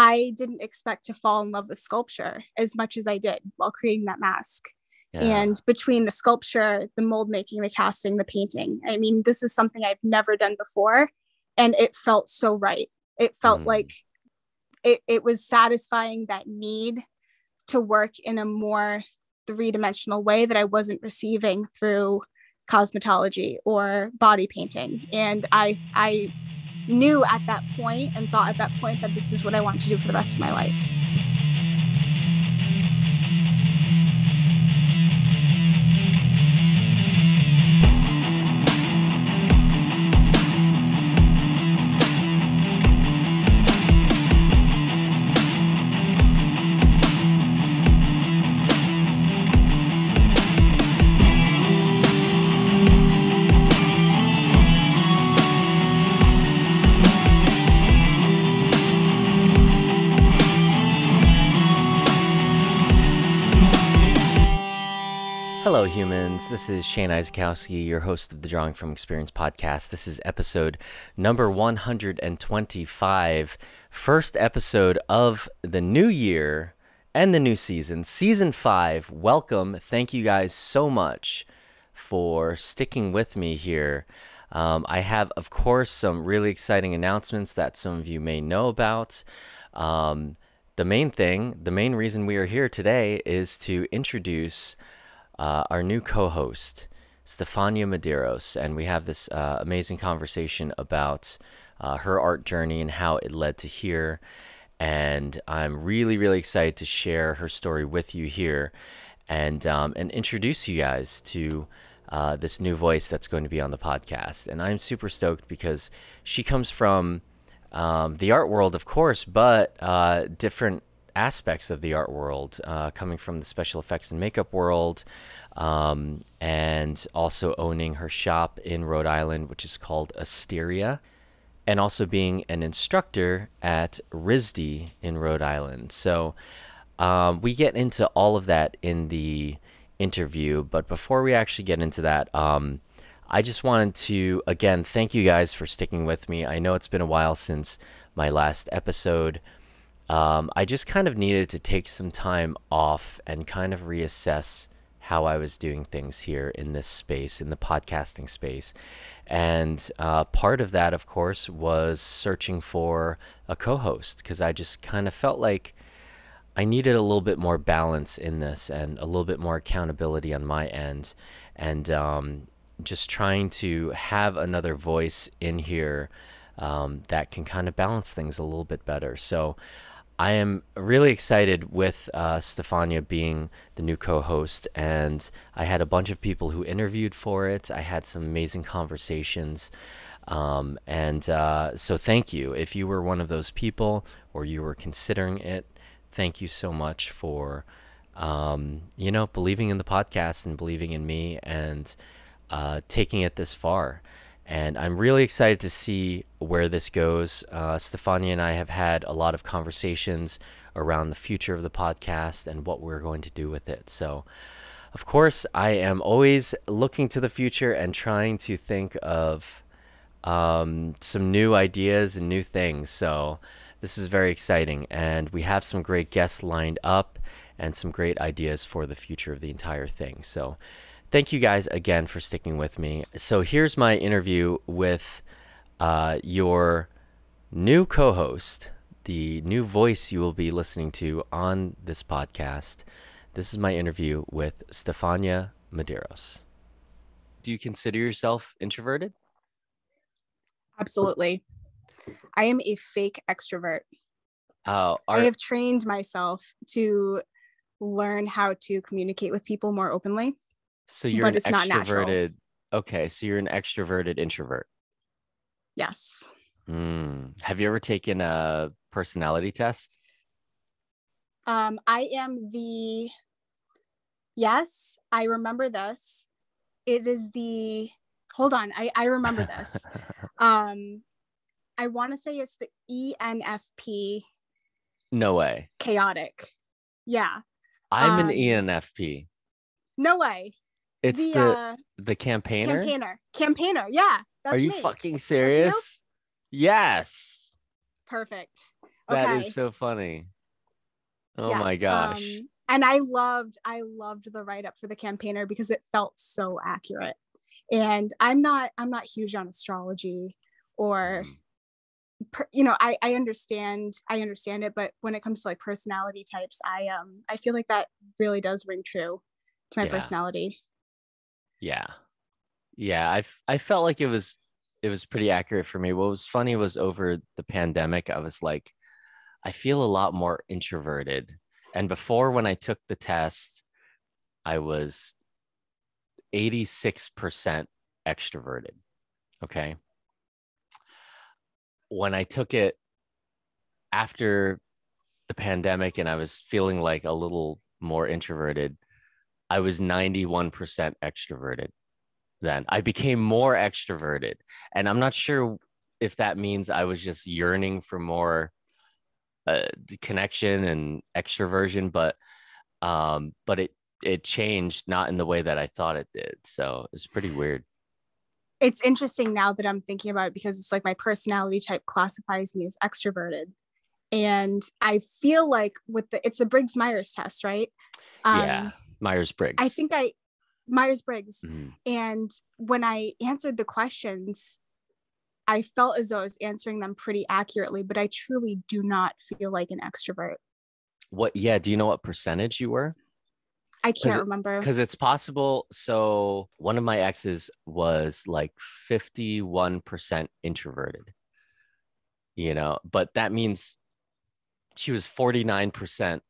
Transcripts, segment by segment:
I didn't expect to fall in love with sculpture as much as I did while creating that mask. Yeah. And between the sculpture, the mold making, the casting, the painting, I mean, this is something I've never done before. And it felt so right. It felt like it was satisfying that need to work in a more three-dimensional way that I wasn't receiving through cosmetology or body painting. And I knew at that point and thought at that point that this is what I want to do for the rest of my life. Hello, humans. This is Shane Izykowski, your host of the Drawing from Experience podcast. This is episode number 125, first episode of the new year and the new season, season 5. Welcome. Thank you guys so much for sticking with me here. I have, of course, some really exciting announcements that some of you may know about. The main reason we are here today is to introduce our new co-host, Stefania Medeiros, and we have this amazing conversation about her art journey and how it led to here. And I'm really, really excited to share her story with you here and introduce you guys to this new voice that's going to be on the podcast. And I'm super stoked because she comes from the art world, of course, but different aspects of the art world, coming from the special effects and makeup world, and also owning her shop in Rhode Island, which is called Asteria, and also being an instructor at RISD in Rhode Island. So we get into all of that in the interview, but before we actually get into that, I just wanted to, again, thank you guys for sticking with me. I know it's been a while since my last episode. I just kind of needed to take some time off and kind of reassess how I was doing things here in this space, in the podcasting space. And part of that, of course, was searching for a co-host, because I just kind of felt like I needed a little bit more balance in this and a little bit more accountability on my end. And just trying to have another voice in here that can kind of balance things a little bit better. So I am really excited with Stefania being the new co-host, and I had a bunch of people who interviewed for it. I had some amazing conversations, so thank you. If you were one of those people or you were considering it, thank you so much for believing in the podcast and believing in me and taking it this far. And I'm really excited to see where this goes. Stefania and I have had a lot of conversations around the future of the podcast and what we're going to do with it. So, of course, I am always looking to the future and trying to think of some new ideas and new things. So this is very exciting. And we have some great guests lined up and some great ideas for the future of the entire thing. So thank you guys again for sticking with me. So here's my interview with your new co-host, the new voice you will be listening to on this podcast. This is my interview with Stefania Medeiros. Do you consider yourself introverted? Absolutely. I am a fake extrovert. I have trained myself to learn how to communicate with people more openly. So you're an extroverted. Okay, so you're an extroverted introvert. Yes. Have you ever taken a personality test? I am the. Yes, I remember this. It is the. Hold on, I remember this. I want to say it's the ENFP. No way. Chaotic. Yeah. I'm an ENFP. No way. It's the campaigner? Campaigner, yeah. That's Are you me. fucking serious? Yes. Perfect. That is Okay. so funny. Oh Yeah. my gosh. And I loved the write-up for the campaigner because it felt so accurate. And I'm not huge on astrology or Mm. I understand it, but when it comes to like personality types, I feel like that really does ring true to my Yeah. personality. Yeah. Yeah. I felt like it was pretty accurate for me. What was funny was over the pandemic, I was like, I feel a lot more introverted. And before, when I took the test, I was 86% extroverted. Okay. When I took it after the pandemic and I was feeling like a little more introverted, I was 91% extroverted. Then I became more extroverted. And I'm not sure if that means I was just yearning for more connection and extroversion, but it changed not in the way that I thought it did. So it's pretty weird. It's interesting now that I'm thinking about it because it's like my personality type classifies me as extroverted. And I feel like it's the Briggs-Myers test, right? Yeah, Um, I Myers-Briggs. think I Myers-Briggs. Mhm. And when I answered the questions, I felt as though I was answering them pretty accurately, but I truly do not feel like an extrovert. What? Yeah. Do you know what percentage you were? I Because can't remember. because it's possible. So one of my exes was like 51% introverted. But that means she was 49%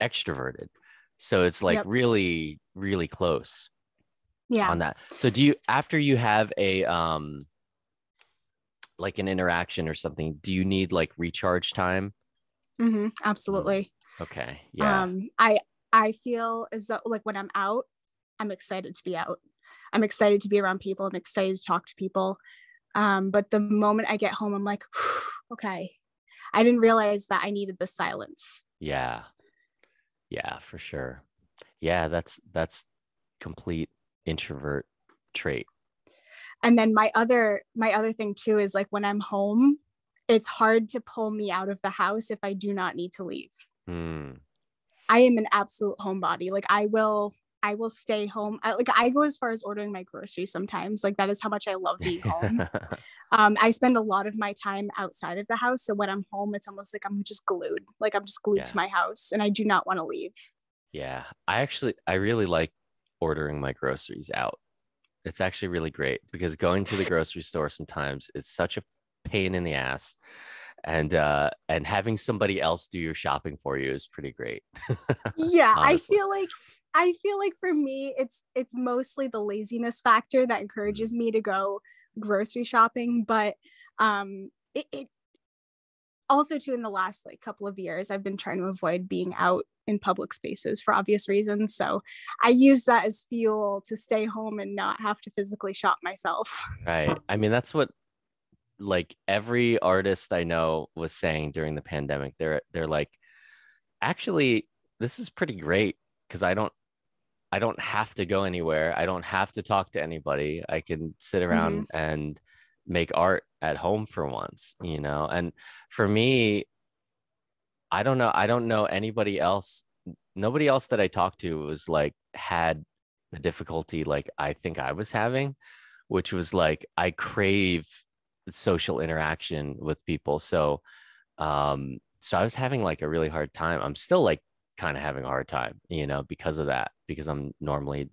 extroverted. So it's like Yep. really, really close Yeah. on that. So do you, after you have a like an interaction or something, do you need like recharge time? Mm, Absolutely. okay. Yeah. I feel as though like when I'm out, I'm excited to be out. I'm excited to be around people. I'm excited to talk to people. But the moment I get home, I'm like, okay, I didn't realize that I needed the silence. Yeah. Yeah, for sure. Yeah, that's complete introvert trait. And then my other thing too is like when I'm home, it's hard to pull me out of the house if I do not need to leave. Hmm. I am an absolute homebody. Like I will stay home. I go as far as ordering my groceries sometimes. Like that is how much I love being home. I spend a lot of my time outside of the house. So when I'm home, it's almost like I'm just glued. Like I'm just glued to Yeah. my house and I do not want to leave. Yeah. I really like ordering my groceries out. It's actually really great because going to the grocery store sometimes is such a pain in the ass. And having somebody else do your shopping for you is pretty great. Yeah, I Honestly. feel like I feel like for me it's mostly the laziness factor that Mhm. encourages me to go grocery shopping, but it also too in the last like couple of years I've been trying to avoid being out in public spaces for obvious reasons. So I use that as fuel to stay home and not have to physically shop myself. Right. I mean, that's what like every artist I know was saying during the pandemic. They're like, actually, this is pretty great because I don't have to go anywhere. I don't have to talk to anybody. I can sit Mm-hmm. around and make art at home for once. And for me, I don't know. I don't know anybody else. Nobody else that I talked to was like had the difficulty like I think I was having, which was like I crave social interaction with people. So I was having like a really hard time. I'm still like kind of having a hard time, because of that, because I'm normally,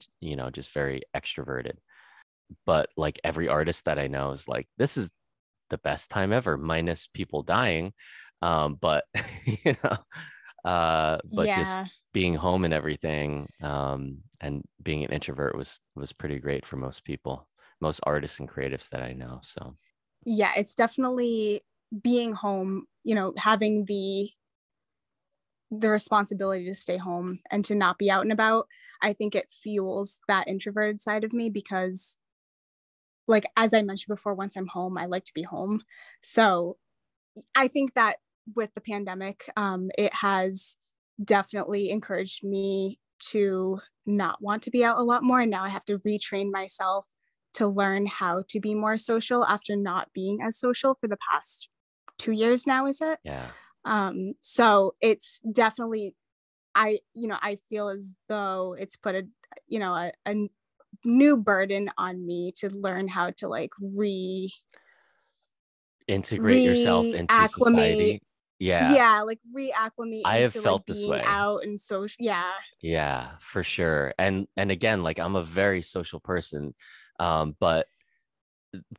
just very extroverted. But like every artist that I know is like, this is the best time ever, minus people dying. But you know, but just Yeah. being home and everything, and being an introvert was pretty great for most people, most artists and creatives that I know. So Yeah, it's definitely being home, having the responsibility to stay home and to not be out and about. I think it fuels that introverted side of me because like as I mentioned before, once I'm home, I like to be home. So I think that with the pandemic, it has definitely encouraged me to not want to be out a lot more. And now I have to retrain myself to learn how to be more social after not being as social for the past 2 years now, is it? yeah. So it's definitely, I feel as though it's put a new burden on me to learn how to like Integrate yourself into reacclimate. society. Yeah, Yeah, like reacclimate I have into like felt this being way. out and social. Yeah. Yeah, for sure. And again, like I'm a very social person. But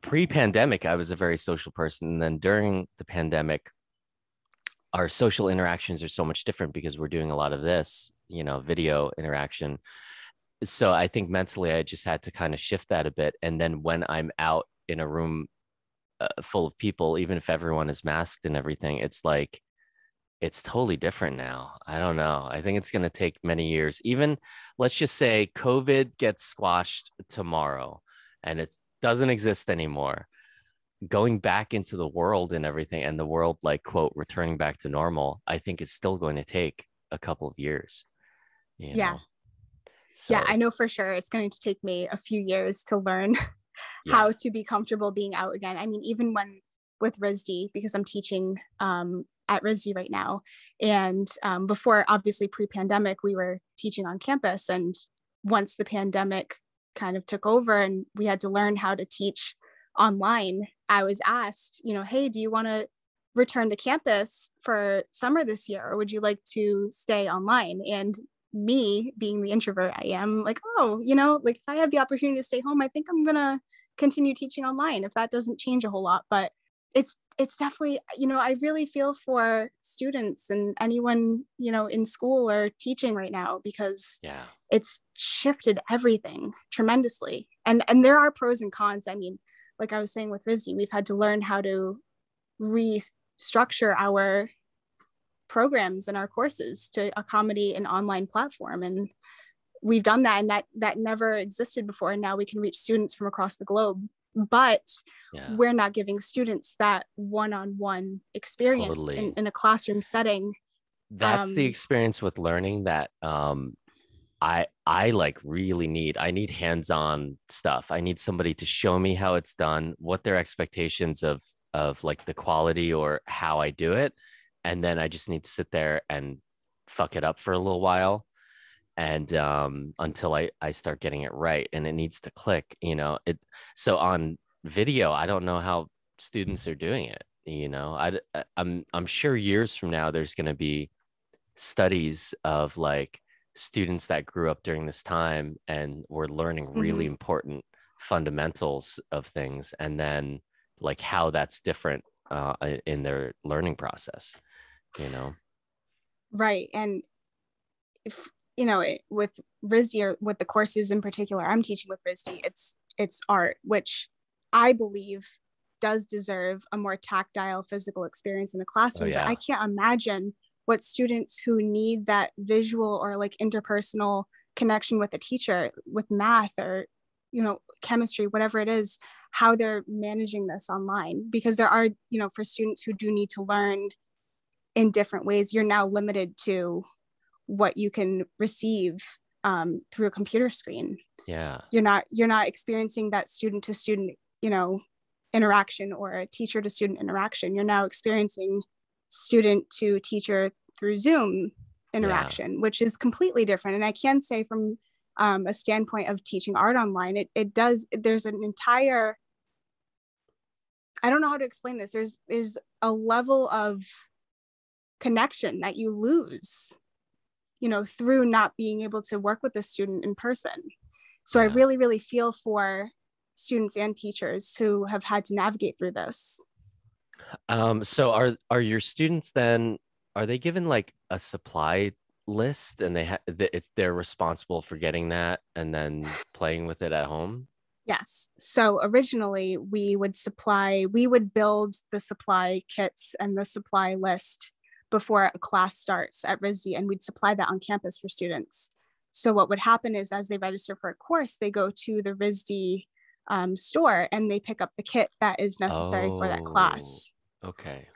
pre-pandemic, I was a very social person. And then during the pandemic, our social interactions are so much different because we're doing a lot of this, video interaction. So I think mentally I just had to kind of shift that a bit. And then when I'm out in a room full of people, even if everyone is masked and everything, it's like it's totally different now. I don't know. I think it's going to take many years. Even let's just say COVID gets squashed tomorrow and it doesn't exist anymore. Going back into the world and everything, and the world, like, quote, returning back to normal, I think it's still going to take a couple of years, you Yeah. know? Yeah, So, I know for sure it's going to take me a few years to learn yeah. how to be comfortable being out again. I mean, even when with RISD, because I'm teaching at RISD right now. And before, obviously, pre-pandemic, we were teaching on campus. And once the pandemic kind of took over and we had to learn how to teach online, I was asked, hey, do you want to return to campus for summer this year, or would you like to stay online? And me being the introvert I am, like, oh, like if I have the opportunity to stay home, I think I'm gonna continue teaching online if that doesn't change a whole lot. But it's definitely, I really feel for students and anyone, in school or teaching right now, because Yeah. it's shifted everything tremendously. And there are pros and cons. I mean, like I was saying with RISD, we've had to learn how to restructure our programs and our courses to accommodate an online platform, and we've done that, and that never existed before, and now we can reach students from across the globe, but Yeah. we're not giving students that one-on-one experience Totally. in a classroom setting. That's the experience with learning that I like really need. I need hands-on stuff. I need somebody to show me how it's done, what their expectations of like the quality or how I do it. And then I just need to sit there and fuck it up for a little while, and until I start getting it right, and it needs to click, it. So on video, I don't know how students are doing it. I'm sure years from now there's going to be studies of like students that grew up during this time and were learning really Mhm. important fundamentals of things, and then like how that's different in their learning process, you know? Right. And if with RISD, or with the courses in particular I'm teaching with RISD, it's art, which I believe does deserve a more tactile physical experience in the Oh classroom. But I yeah. can't imagine what students who need that visual or like interpersonal connection with a teacher with math or chemistry, whatever it is, how they're managing this online, because there are, for students who do need to learn in different ways, you're now limited to what you can receive through a computer screen. Yeah. You're not experiencing that student to student interaction or a teacher to student interaction. You're now experiencing student to teacher through Zoom Yeah. interaction, which is completely different. And I can say from a standpoint of teaching art online, it does, there's an entire, I don't know how to explain this, there's a level of connection that you lose through not being able to work with the student in person. So I Yeah. really, really feel for students and teachers who have had to navigate through this. So are your students then, are they given like a supply list, and they're responsible for getting that and then playing with it at home? Yes. So originally we would build the supply kits and the supply list before a class starts at RISD, and we'd supply that on campus for students. So what would happen is, as they register for a course, they go to the RISD store and they pick up the kit that is necessary for that Oh, class. okay.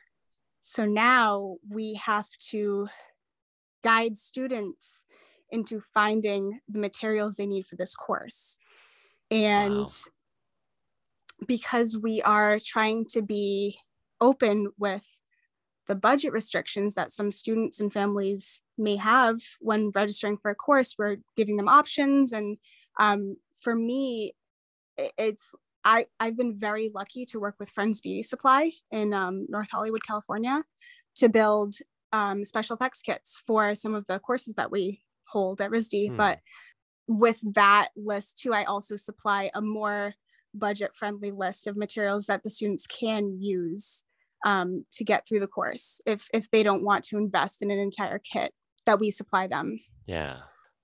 So now we have to guide students into finding the materials they need for this course. And Wow. because we are trying to be open with the budget restrictions that some students and families may have when registering for a course, we're giving them options. And for me, I've been very lucky to work with Friends Beauty Supply in North Hollywood, California, to build special effects kits for some of the courses that we hold at RISD. But with that list too, I also supply a more budget-friendly list of materials that the students can use to get through the course if they don't want to invest in an entire kit that we supply them. Yeah.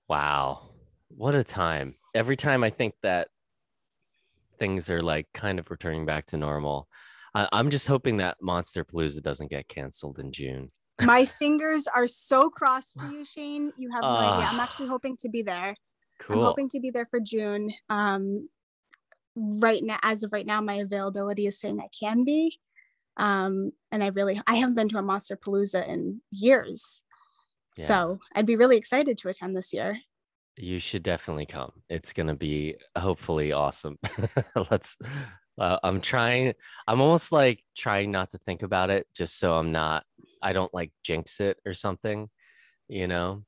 Wow. What a time. Every time I think that things are like kind of returning back to normal, I'm just hoping that Monsterpalooza doesn't get canceled in June. My fingers are so crossed for you, Shane. You have no idea. I'm actually hoping to be there. Cool. I'm hoping to be there for June. Right now, as of right now, my availability is saying I can be. And I haven't been to a Monsterpalooza in years. Yeah. So I'd be really excited to attend this year. You should definitely come. It's going to be hopefully awesome. I'm almost like trying not to think about it just so I don't like jinx it or something, you know?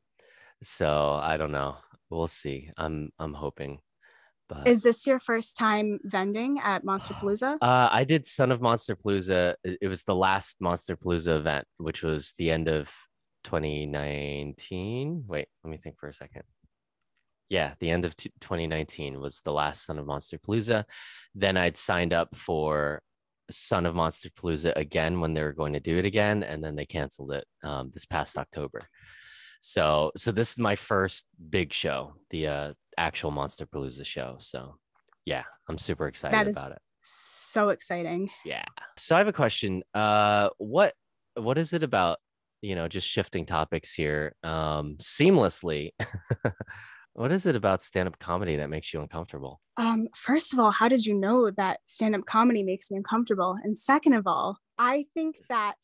So I don't know. We'll see. I'm hoping. But is this your first time vending at Monsterpalooza? I did Son of Monsterpalooza. It was the last Monsterpalooza event, which was the end of 2019. Wait, let me think for a second. Yeah, the end of 2019 was the last Son of Monsterpalooza. Then I'd signed up for Son of Monsterpalooza again when they were going to do it again, and then they canceled it this past October. So this is my first big show, the actual Monsterpalooza show. So yeah, I'm super excited about it. So exciting. Yeah. So I have a question. What is it about, just shifting topics here seamlessly? What is it about stand-up comedy that makes you uncomfortable? First of all, how did you know that stand-up comedy makes me uncomfortable? And second of all, I think that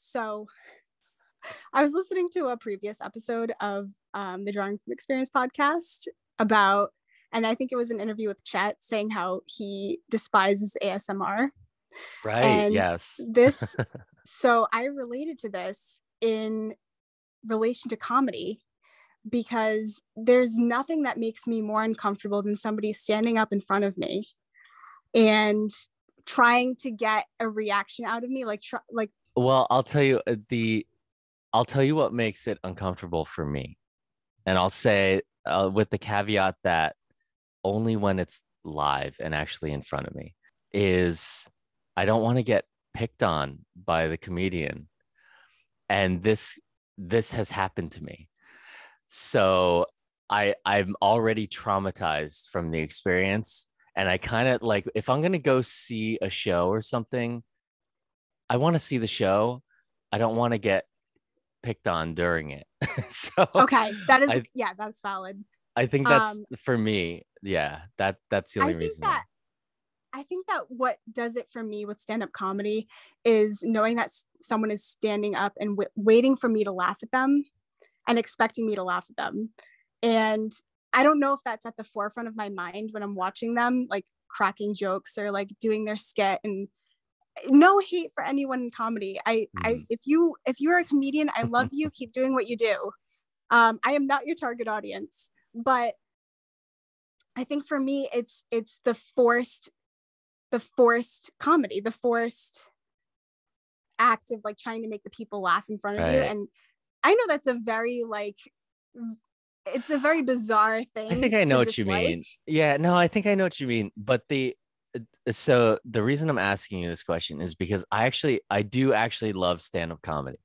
I was listening to a previous episode of the Drawing from Experience podcast and I think it was an interview with Chet saying how he despises ASMR. Right. And yes. So I related to this in relation to comedy, because there's nothing that makes me more uncomfortable than somebody standing up in front of me and trying to get a reaction out of me. Well, I'll tell you what makes it uncomfortable for me. And I'll say with the caveat that only when it's live and actually in front of me, is I don't want to get picked on by the comedian. And this has happened to me. So I'm already traumatized from the experience. And I kind of like, if I'm going to go see a show or something, I want to see the show. I don't want to get picked on during it. So okay, that's valid. I think that's for me. Yeah, that's the only reason. I think that what does it for me with stand-up comedy is knowing that someone is standing up and waiting for me to laugh at them and expecting me to laugh at them. And I don't know if that's at the forefront of my mind when I'm watching them, like cracking jokes or like doing their skit. And no hate for anyone in comedy. If you're a comedian, I love you. Keep doing what you do. I am not your target audience, but I think for me, it's the forced comedy, the forced act of like trying to make the people laugh in front of you. And I know that's a very it's a very bizarre thing. I think I know what you mean. Yeah, no, I think I know what you mean. But so the reason I'm asking you this question is because I do actually love stand-up comedy.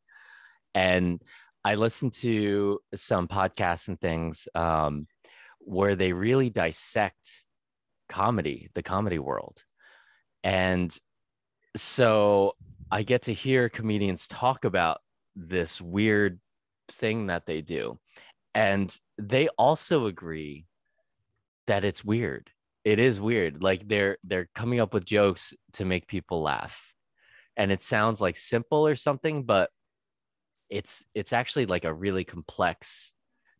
And I listen to some podcasts and things where they really dissect the comedy world. And so I get to hear comedians talk about this weird thing that they do. And they also agree that it's weird. It is weird. Like they're coming up with jokes to make people laugh. And it sounds like simple or something, but it's actually like a really complex.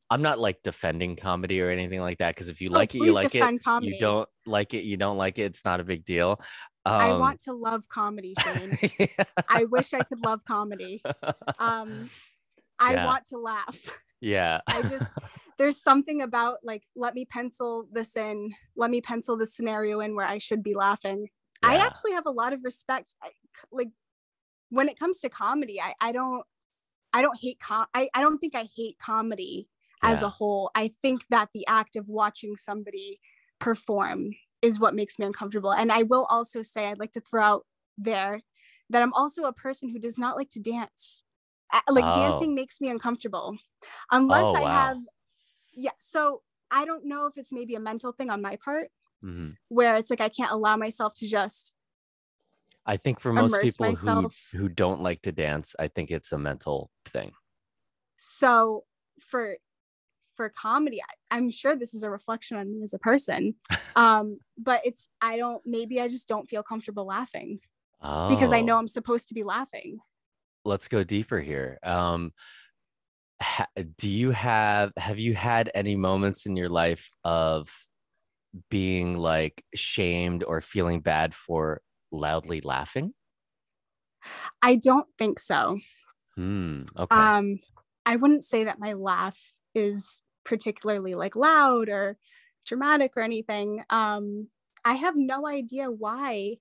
I'm not like defending comedy or anything like that, because if you like it, you like it. Comedy. You don't like it, you don't like it. It's not a big deal. I Um, want to love comedy, Shane. yeah. I wish I could love comedy. I Yeah. want to laugh. Yeah. I just, there's something about like, let me pencil this in, let me pencil this scenario in where I should be laughing. I Yeah. actually have a lot of respect. Like when it comes to comedy, I don't hate I don't think I hate comedy as a Yeah. whole. I think that the act of watching somebody perform is what makes me uncomfortable. And I will also say, I'd like to throw out there that I'm also a person who does not like to dance. Like Oh. dancing makes me uncomfortable unless Oh, I have, wow. yeah. So I don't know if it's maybe a mental thing on my part Hmm. where it's like I can't allow myself to just I think for most immerse people who myself. don't like to dance, I think it's a mental thing. So for comedy, I'm sure this is a reflection on me as a person. But it's, I don't, maybe I just don't feel comfortable laughing because I know Oh, I'm supposed to be laughing. let's go deeper here. Do you have you had any moments in your life of being like shamed or feeling bad for loudly laughing? I don't think so. Okay. Um, I wouldn't say that my laugh is particularly like loud or dramatic or anything. I have no idea why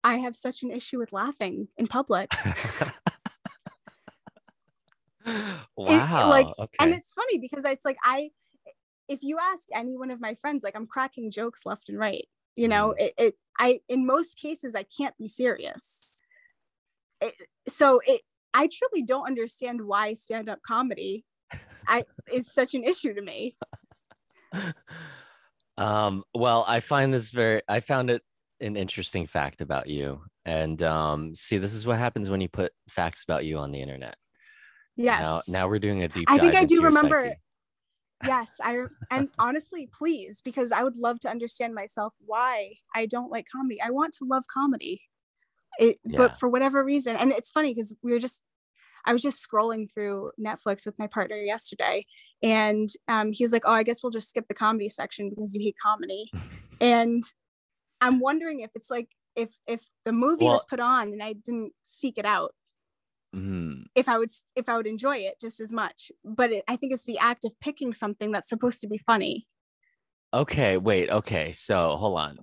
I have such an issue with laughing in public. Like, Wow. and Okay. it's funny because it's like if you ask any one of my friends, like I'm cracking jokes left and right. You know, Mm. I in most cases I can't be serious. It, so it, I truly don't understand why stand-up comedy I is such an issue to me. Well, I found it an interesting fact about you. And see, this is what happens when you put facts about you on the internet. Yes, Now we're doing a deep I think dive I into do your remember. psyche. Yes, and honestly, please, because I would love to understand myself why I don't like comedy. I want to love comedy. But Yeah. for whatever reason, and it's funny because I was just scrolling through Netflix with my partner yesterday, and he was like, "Oh, I guess we'll just skip the comedy section because you hate comedy." And I'm wondering if it's like if the movie was Well, put on and I didn't seek it out, mm, if I would enjoy it just as much. But I think it's the act of picking something that's supposed to be funny. okay, wait, okay. So hold on.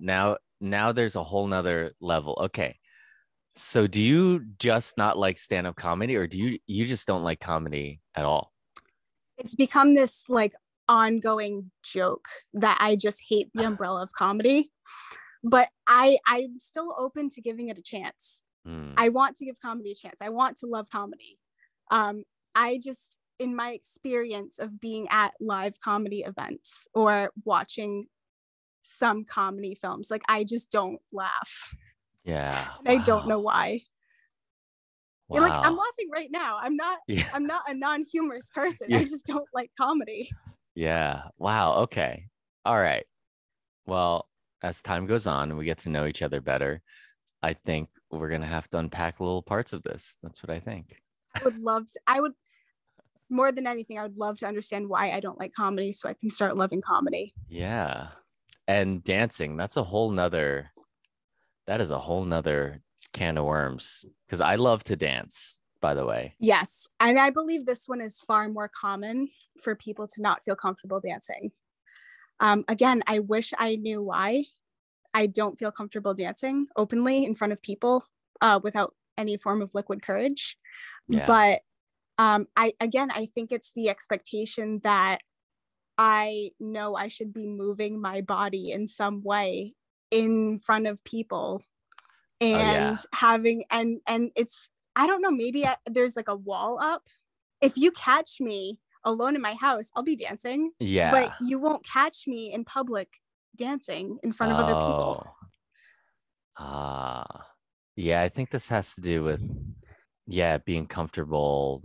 Now there's a whole nother level. Okay. So do you just not like stand-up comedy, or do you just don't like comedy at all? It's become this like ongoing joke that I just hate the umbrella of comedy. But I'm still open to giving it a chance. Mm, I want to give comedy a chance. I want to love comedy. I just, in my experience of being at live comedy events or watching some comedy films, like I just don't laugh. yeah. And I don't know Wow. why. You're like, I'm Wow. laughing right now. Yeah. I'm not a non-humorous person. I Yeah. just don't like comedy. Yeah. Wow. Okay. All right. Well, as time goes on and we get to know each other better, I think we're gonna have to unpack little parts of this. That's what I think. I would more than anything, I would love to understand why I don't like comedy so I can start loving comedy. Yeah. And dancing, that is a whole nother can of worms. Because I love to dance, by the way. Yes. And I believe this one is far more common for people to not feel comfortable dancing. Again, I wish I knew why I don't feel comfortable dancing openly in front of people without any form of liquid courage. Yeah. But I think it's the expectation that I know I should be moving my body in some way in front of people Oh and yeah. having and it's, I don't know, maybe there's like a wall up. If you catch me alone in my house, I'll be dancing, but Yeah. you won't catch me in public dancing in front of other people. Oh. Ah. Yeah, I think this has to do with yeah, being comfortable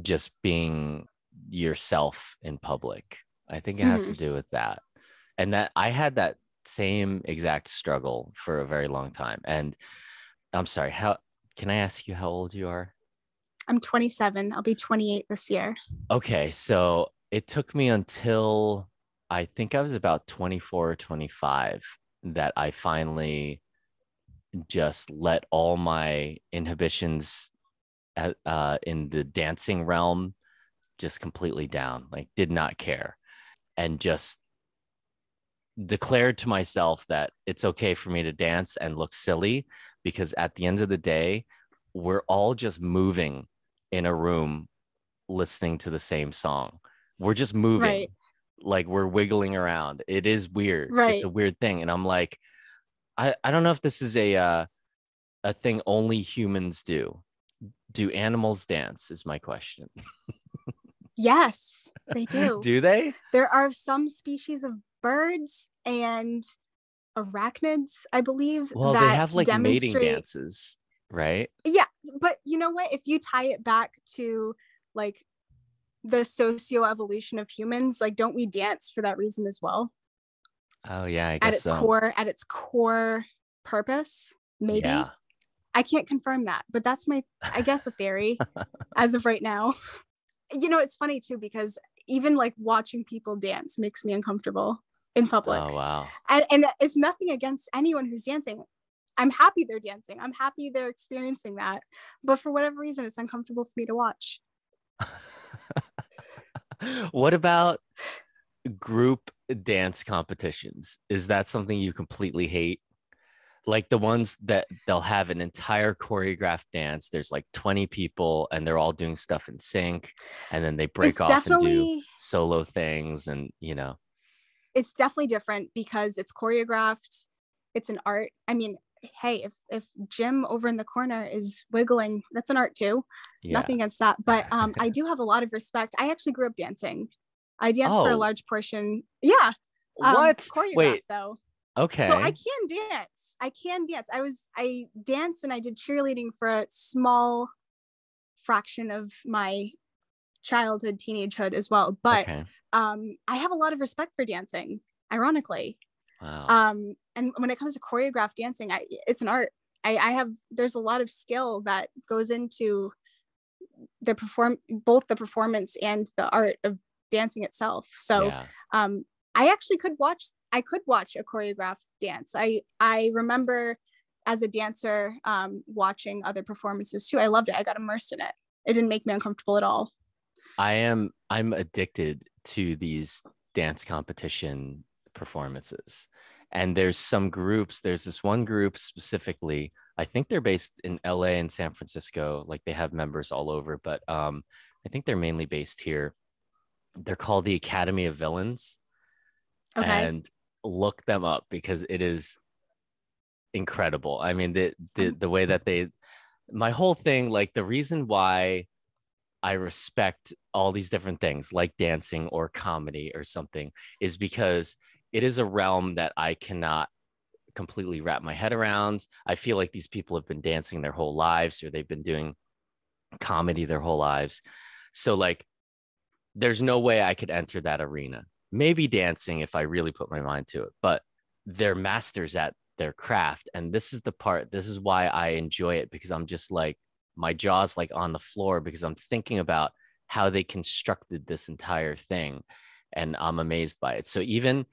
just being yourself in public. I think it has to Mhm. do with that. And that I had that same exact struggle for a very long time. And I'm sorry, how can I ask you how old you are? I'm 27. I'll be 28 this year. Okay, so it took me until I think I was about 24 or 25 that I finally just let all my inhibitions in the dancing realm just completely down, like did not care, and just declared to myself that it's okay for me to dance and look silly, because at the end of the day, we're all just moving in a room listening to the same song. We're just moving, Right. like we're wiggling around. It is weird. It's Right. a weird thing. And I'm like, I don't know if this is a thing only humans do. Do animals dance is my question. Yes, they do. Do they? There are some species of birds and arachnids, I believe, Well, they that have like mating demonstrate. dances, right? Yeah, but you know what? If you tie it back to like the socio-evolution of humans, like don't we dance for that reason as well? Oh yeah, I At guess its so. core, at its core purpose, maybe. Yeah. I can't confirm that, but that's my, I guess, a theory as of right now. You know, it's funny too, because even like watching people dance makes me uncomfortable in Oh public. wow. And it's nothing against anyone who's dancing. I'm happy they're dancing. I'm happy they're experiencing that. But for whatever reason, it's uncomfortable for me to watch. What about group dance competitions? Is that something you completely hate? Like the ones that they'll have an entire choreographed dance. There's like 20 people and they're all doing stuff in sync, and then they break It's off and do definitely solo things, and you know. it's definitely different because it's choreographed. It's an art. I mean, hey, if Jim over in the corner is wiggling, that's an art too. Yeah. Nothing against that. But I do have a lot of respect. I actually grew up dancing. I danced for a Oh, large portion. Yeah. what? Choreographed Wait. though. So I Okay. can dance. I can dance. I danced and I did cheerleading for a small fraction of my childhood, teenagehood as well. But Okay. I have a lot of respect for dancing, ironically. Wow. And when it comes to choreographed dancing, it's an art. I have, there's a lot of skill that goes into both the performance and the art of dancing itself. So Yeah. I actually I could watch a choreographed dance. I remember as a dancer watching other performances too. I loved it. I got immersed in it. It didn't make me uncomfortable at all. I'm addicted to these dance competition performances. And there's some groups, there's this one group specifically, I think they're based in LA and San Francisco, like they have members all over, but I think they're mainly based here. They're called the Academy of Villains, Okay. and look them up because it is incredible. I mean, the way that they, my whole thing, like the reason why I respect all these different things like dancing or comedy or something is because it is a realm that I cannot completely wrap my head around. I feel like these people have been dancing their whole lives, or they've been doing comedy their whole lives. So like there's no way I could enter that arena. Maybe dancing if I really put my mind to it, but they're masters at their craft. And this is the part, this is why I enjoy it, because I'm just like, my jaw's like on the floor because I'm thinking about how they constructed this entire thing. And I'm amazed by it. So even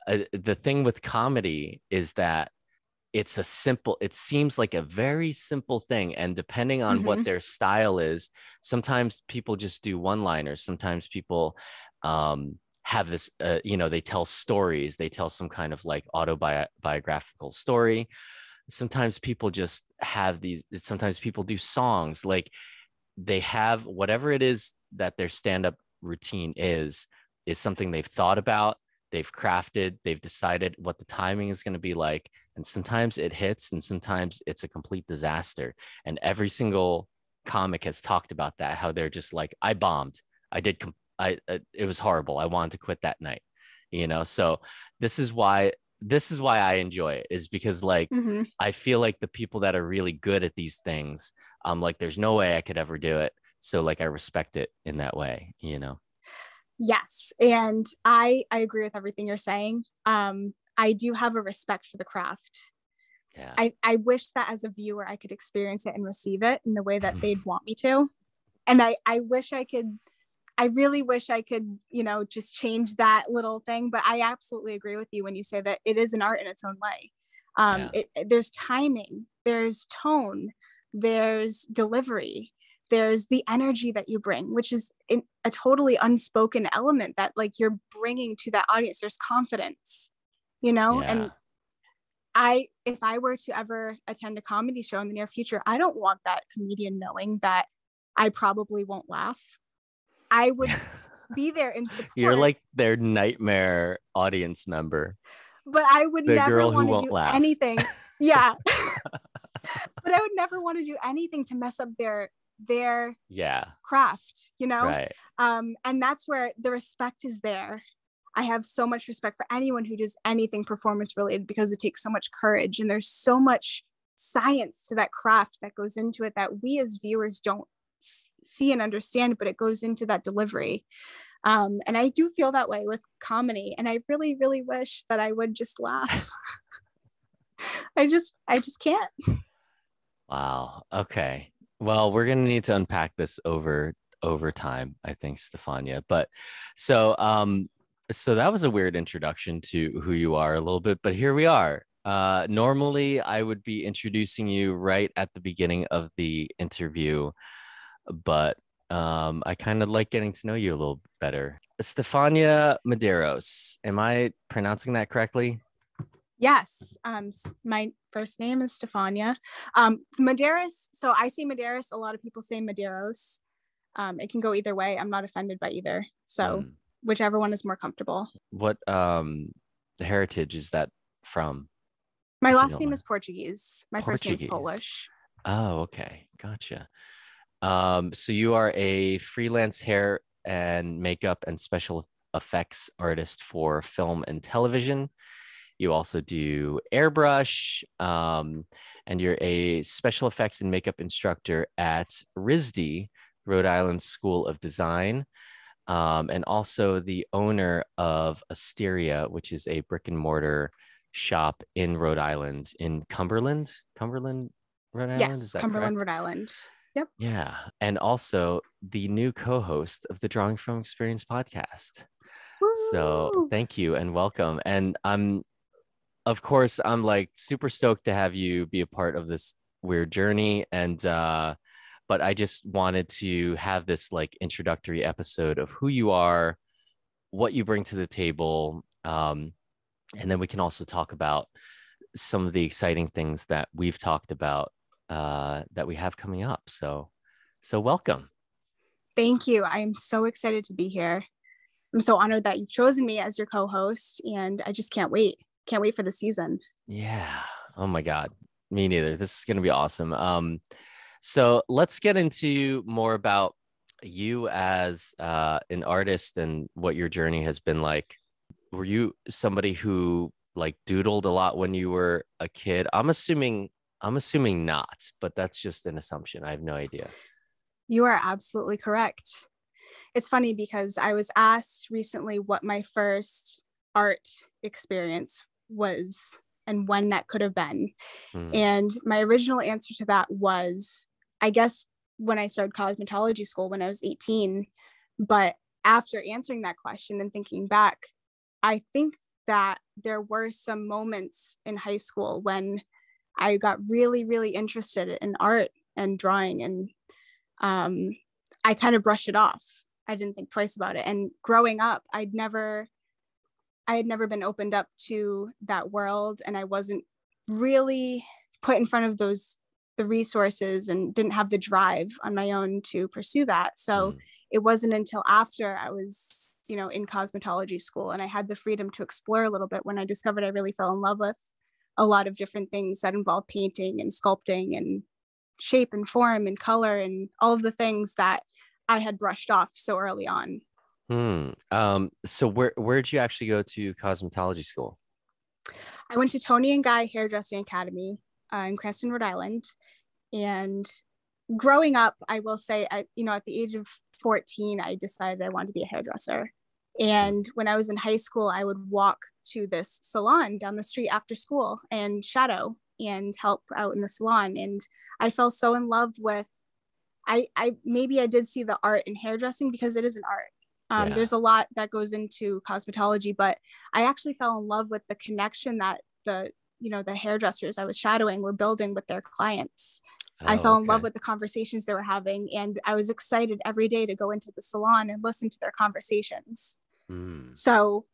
the thing with comedy is that it seems like a very simple thing. And depending on what Mm-hmm. their style is, sometimes people just do one liners. Sometimes people have this, they tell stories, they tell some kind of like autobiographical story. Sometimes people just have these, sometimes people do songs, like they have whatever it is that their stand-up routine is something they've thought about, they've crafted, they've decided what the timing is going to be like, and sometimes it hits and sometimes it's a complete disaster. And every single comic has talked about that, how they're just like, I bombed, I did it was horrible, I wanted to quit that night, so this is why I enjoy it, is because like Mm-hmm. I feel like the people that are really good at these things, I'm like, there's no way I could ever do it. So like I respect it in that way. Yes, and I agree with everything you're saying. I do have a respect for the craft. Yeah. I wish that as a viewer I could experience it and receive it in the way that they'd want me to. And I wish I could, I really wish I could, just change that little thing. But I absolutely agree with you when you say that it is an art in its own way. Yeah. There's timing, there's tone, there's delivery, there's the energy that you bring, which is a totally unspoken element that like you're bringing to that audience. There's confidence, you know. Yeah. And if I were to ever attend a comedy show in the near future, I don't want that comedian knowing that I probably won't laugh. I would be there in support. You're like their nightmare audience member. But I would the never girl who want to won't do laugh. anything. Yeah. But I would never want to do anything to mess up their craft, you know? Right. And that's where the respect is there. I have so much respect for anyone who does anything performance related, because it takes so much courage and there's so much science to that craft that goes into it that we as viewers don't see and understand, but it goes into that delivery. And I do feel that way with comedy, and I really, really wish that I would just laugh. I just can't. Wow. Okay. Well, we're gonna need to unpack this over time, I think, Stefania. But so that was a weird introduction to who you are a little bit, but here we are. Normally I would be introducing you right at the beginning of the interview, but I kind of like getting to know you a little better. Stefania Medeiros. Am I pronouncing that correctly? Yes. My first name is Stefania. Medeiros. So I say Medeiros. A lot of people say Medeiros. It can go either way. I'm not offended by either. So whichever one is more comfortable. What heritage is that from? My last name is Portuguese. My first name is Polish. Oh, okay. Gotcha. So you are a freelance hair and makeup and special effects artist for film and television. You also do airbrush, and you're a special effects and makeup instructor at RISD, Rhode Island School of Design, and also the owner of Asteria, which is a brick and mortar shop in Rhode Island, in Cumberland, Rhode Island. Yes, Cumberland, correct? Rhode Island. Yep. Yeah, and also the new co-host of the Drawing from Experience podcast. Woo! So thank you and welcome. And I'm like super stoked to have you be a part of this weird journey. And but I just wanted to have this like introductory episode of who you are, what you bring to the table, and then we can also talk about some of the exciting things that we've talked about that we have coming up. So welcome. Thank you. I am so excited to be here. I'm so honored that you've chosen me as your co-host, and I just can't wait. Can't wait for the season. Yeah. Oh my God. Me neither. This is going to be awesome. So let's get into more about you as an artist and what your journey has been like. Were you somebody who like doodled a lot when you were a kid? I'm assuming not, but that's just an assumption. I have no idea. You are absolutely correct. It's funny because I was asked recently what my first art experience was and when that could have been. And my original answer to that was, I guess, when I started cosmetology school when I was 18. But after answering that question and thinking back, I think that there were some moments in high school when I got really, really interested in art and drawing, and I kind of brushed it off. I didn't think twice about it. And growing up, I had never been opened up to that world, and I wasn't really put in front of the resources and didn't have the drive on my own to pursue that. So it wasn't until after I was, in cosmetology school and I had the freedom to explore a little bit when I discovered I really fell in love with a lot of different things that involve painting and sculpting and shape and form and color and all of the things that I had brushed off so early on. So where'd you actually go to cosmetology school? I went to Tony and Guy Hairdressing Academy in Cranston, Rhode Island. And growing up, I will say, at the age of 14, I decided I wanted to be a hairdresser. And when I was in high school, I would walk to this salon down the street after school and shadow and help out in the salon. And I fell so in love with, maybe I did see the art in hairdressing because it is an art. There's a lot that goes into cosmetology, but I actually fell in love with the connection that the the hairdressers I was shadowing were building with their clients. I Oh, fell in love okay. with the conversations they were having, and I was excited every day to go into the salon and listen to their conversations. Mm. So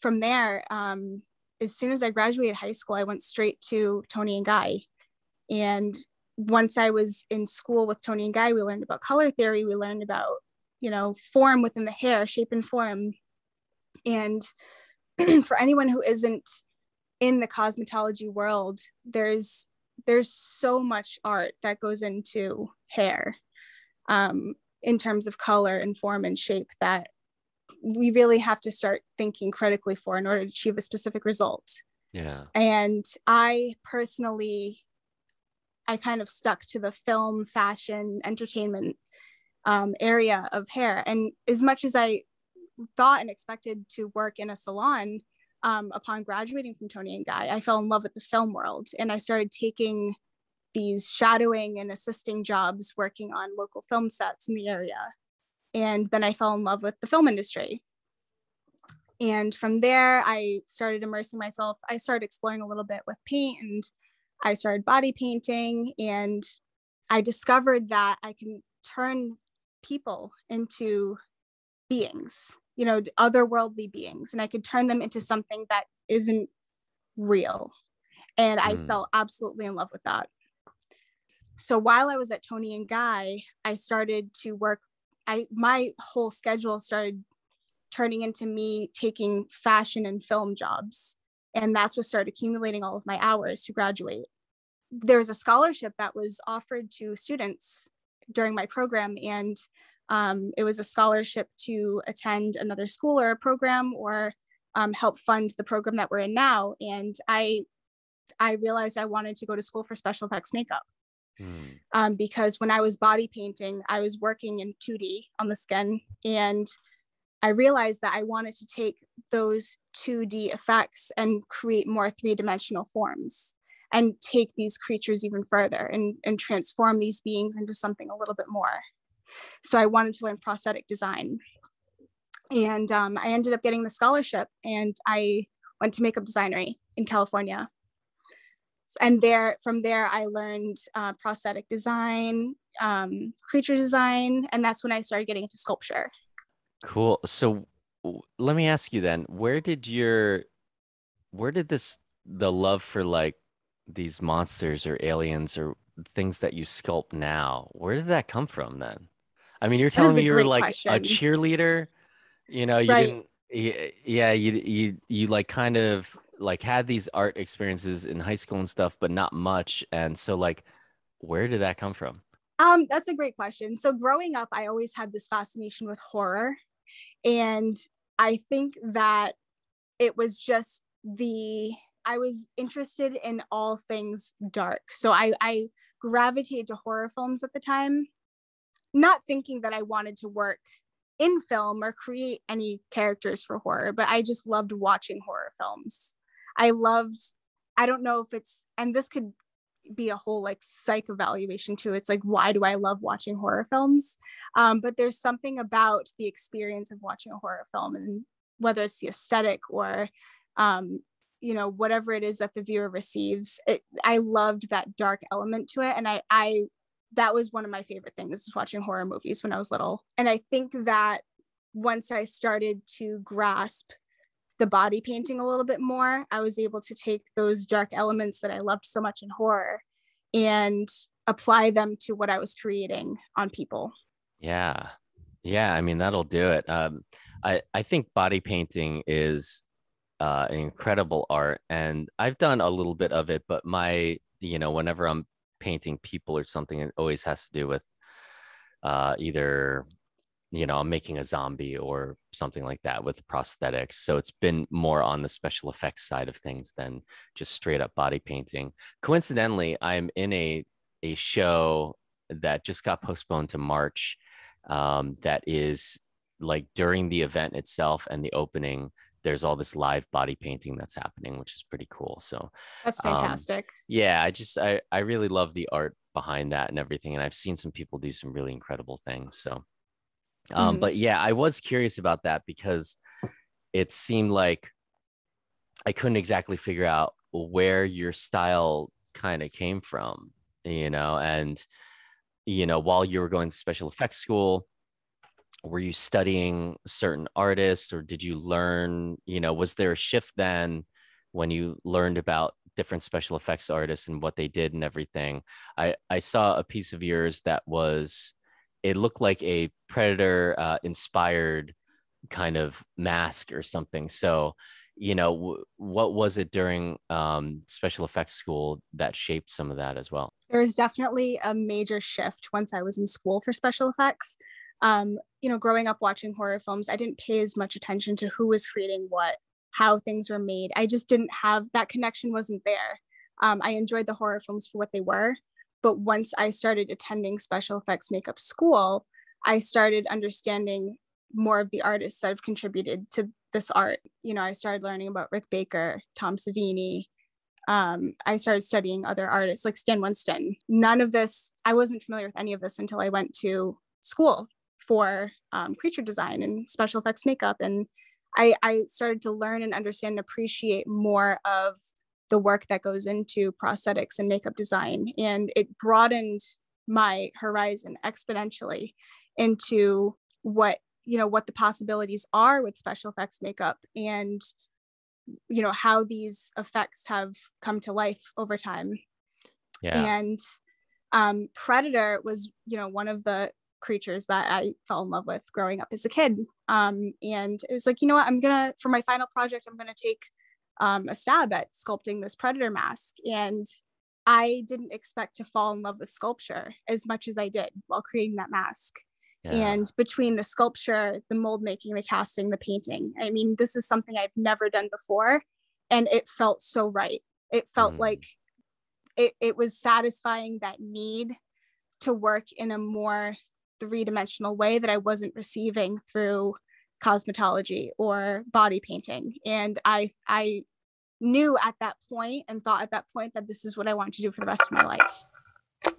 from there, as soon as I graduated high school, I went straight to Tony and Guy. And once I was in school with Tony and Guy, we learned about color theory. We learned about, form within the hair, shape and form. And for anyone who isn't in the cosmetology world, there's so much art that goes into hair, in terms of color and form and shape, that we really have to start thinking critically for in order to achieve a specific result. Yeah. And I personally, I kind of stuck to the film, fashion, entertainment area of hair. And as much as I thought and expected to work in a salon, upon graduating from Tony and Guy, I fell in love with the film world, and I started taking these shadowing and assisting jobs working on local film sets in the area. And then I fell in love with the film industry. And from there, I started immersing myself. I started exploring a little bit with paint, and I started body painting, and I discovered that I can turn people into beings, otherworldly beings, and I could turn them into something that isn't real. And I fell absolutely in love with that. So while I was at Tony and Guy, I started to work. My whole schedule started turning into me taking fashion and film jobs. And that's what started accumulating all of my hours to graduate. There was a scholarship that was offered to students during my program, and it was a scholarship to attend another school or a program, or help fund the program that we're in now. And I realized I wanted to go to school for special effects makeup. Because when I was body painting, I was working in 2D on the skin, and I realized that I wanted to take those 2D effects and create more three-dimensional forms and take these creatures even further and transform these beings into something a little bit more. So I wanted to learn prosthetic design. And I ended up getting the scholarship, and I went to makeup designery in California. And from there, I learned prosthetic design, creature design, and that's when I started getting into sculpture. Cool. So let me ask you then, where did the love for like these monsters or aliens or things that you sculpt now, where did that come from then? I mean, you're That telling is me a you were great like a question. cheerleader, you Right. didn't, yeah, you like kind of like had these art experiences in high school and stuff, but not much. And so like, where did that come from? That's a great question. So growing up, I always had this fascination with horror. And I think that it was just I was interested in all things dark. So I gravitated to horror films at the time, not thinking that I wanted to work in film or create any characters for horror, but I just loved watching horror films. I don't know if and this could be a whole like psych evaluation too. It's like, why do I love watching horror films? But there's something about the experience of watching a horror film, and whether it's the aesthetic or, whatever it is that the viewer receives, I loved that dark element to it. And that was one of my favorite things, is watching horror movies when I was little. And I think that once I started to grasp the body painting a little bit more, I was able to take those dark elements that I loved so much in horror and apply them to what I was creating on people. Yeah. Yeah, I mean, that'll do it. I think body painting is an incredible art, and I've done a little bit of it, but whenever I'm painting people or something, it always has to do with either I'm making a zombie or something like that with prosthetics. So it's been more on the special effects side of things than just straight up body painting. Coincidentally, I'm in a show that just got postponed to March. That is like during the event itself and the opening, there's all this live body painting that's happening, which is pretty cool. So, That's um, fantastic. yeah, I really love the art behind that and everything. And I've seen some people do some really incredible things. So, Mm-hmm. but yeah, I was curious about that because it seemed like I couldn't exactly figure out where your style kind of came from, and while you were going to special effects school, were you studying certain artists, or did you learn, was there a shift then when you learned about different special effects artists and what they did and everything? I saw a piece of yours that was, it looked like a Predator inspired kind of mask or something. So, what was it during special effects school that shaped some of that as well? There was definitely a major shift once I was in school for special effects. Growing up watching horror films, I didn't pay as much attention to who was creating what, how things were made. I just didn't have that connection, wasn't there. I enjoyed the horror films for what they were. But once I started attending special effects makeup school, I started understanding more of the artists that have contributed to this art. I started learning about Rick Baker, Tom Savini. I started studying other artists like Stan Winston. None of this, I wasn't familiar with any of this until I went to school for creature design and special effects makeup. And I started to learn and understand and appreciate more of the work that goes into prosthetics and makeup design. And it broadened my horizon exponentially into what the possibilities are with special effects makeup, and how these effects have come to life over time. Yeah. And Predator was one of the creatures that I fell in love with growing up as a kid. And it was like, what, for my final project, I'm gonna take a stab at sculpting this Predator mask. And I didn't expect to fall in love with sculpture as much as I did while creating that mask. Yeah. And between the sculpture, the mold making, the casting, the painting, I mean, this is something I've never done before. And it felt so right. It felt like it was satisfying that need to work in a more three-dimensional way that I wasn't receiving through cosmetology or body painting. And I knew at that point and thought at that point that this is what I want to do for the rest of my life.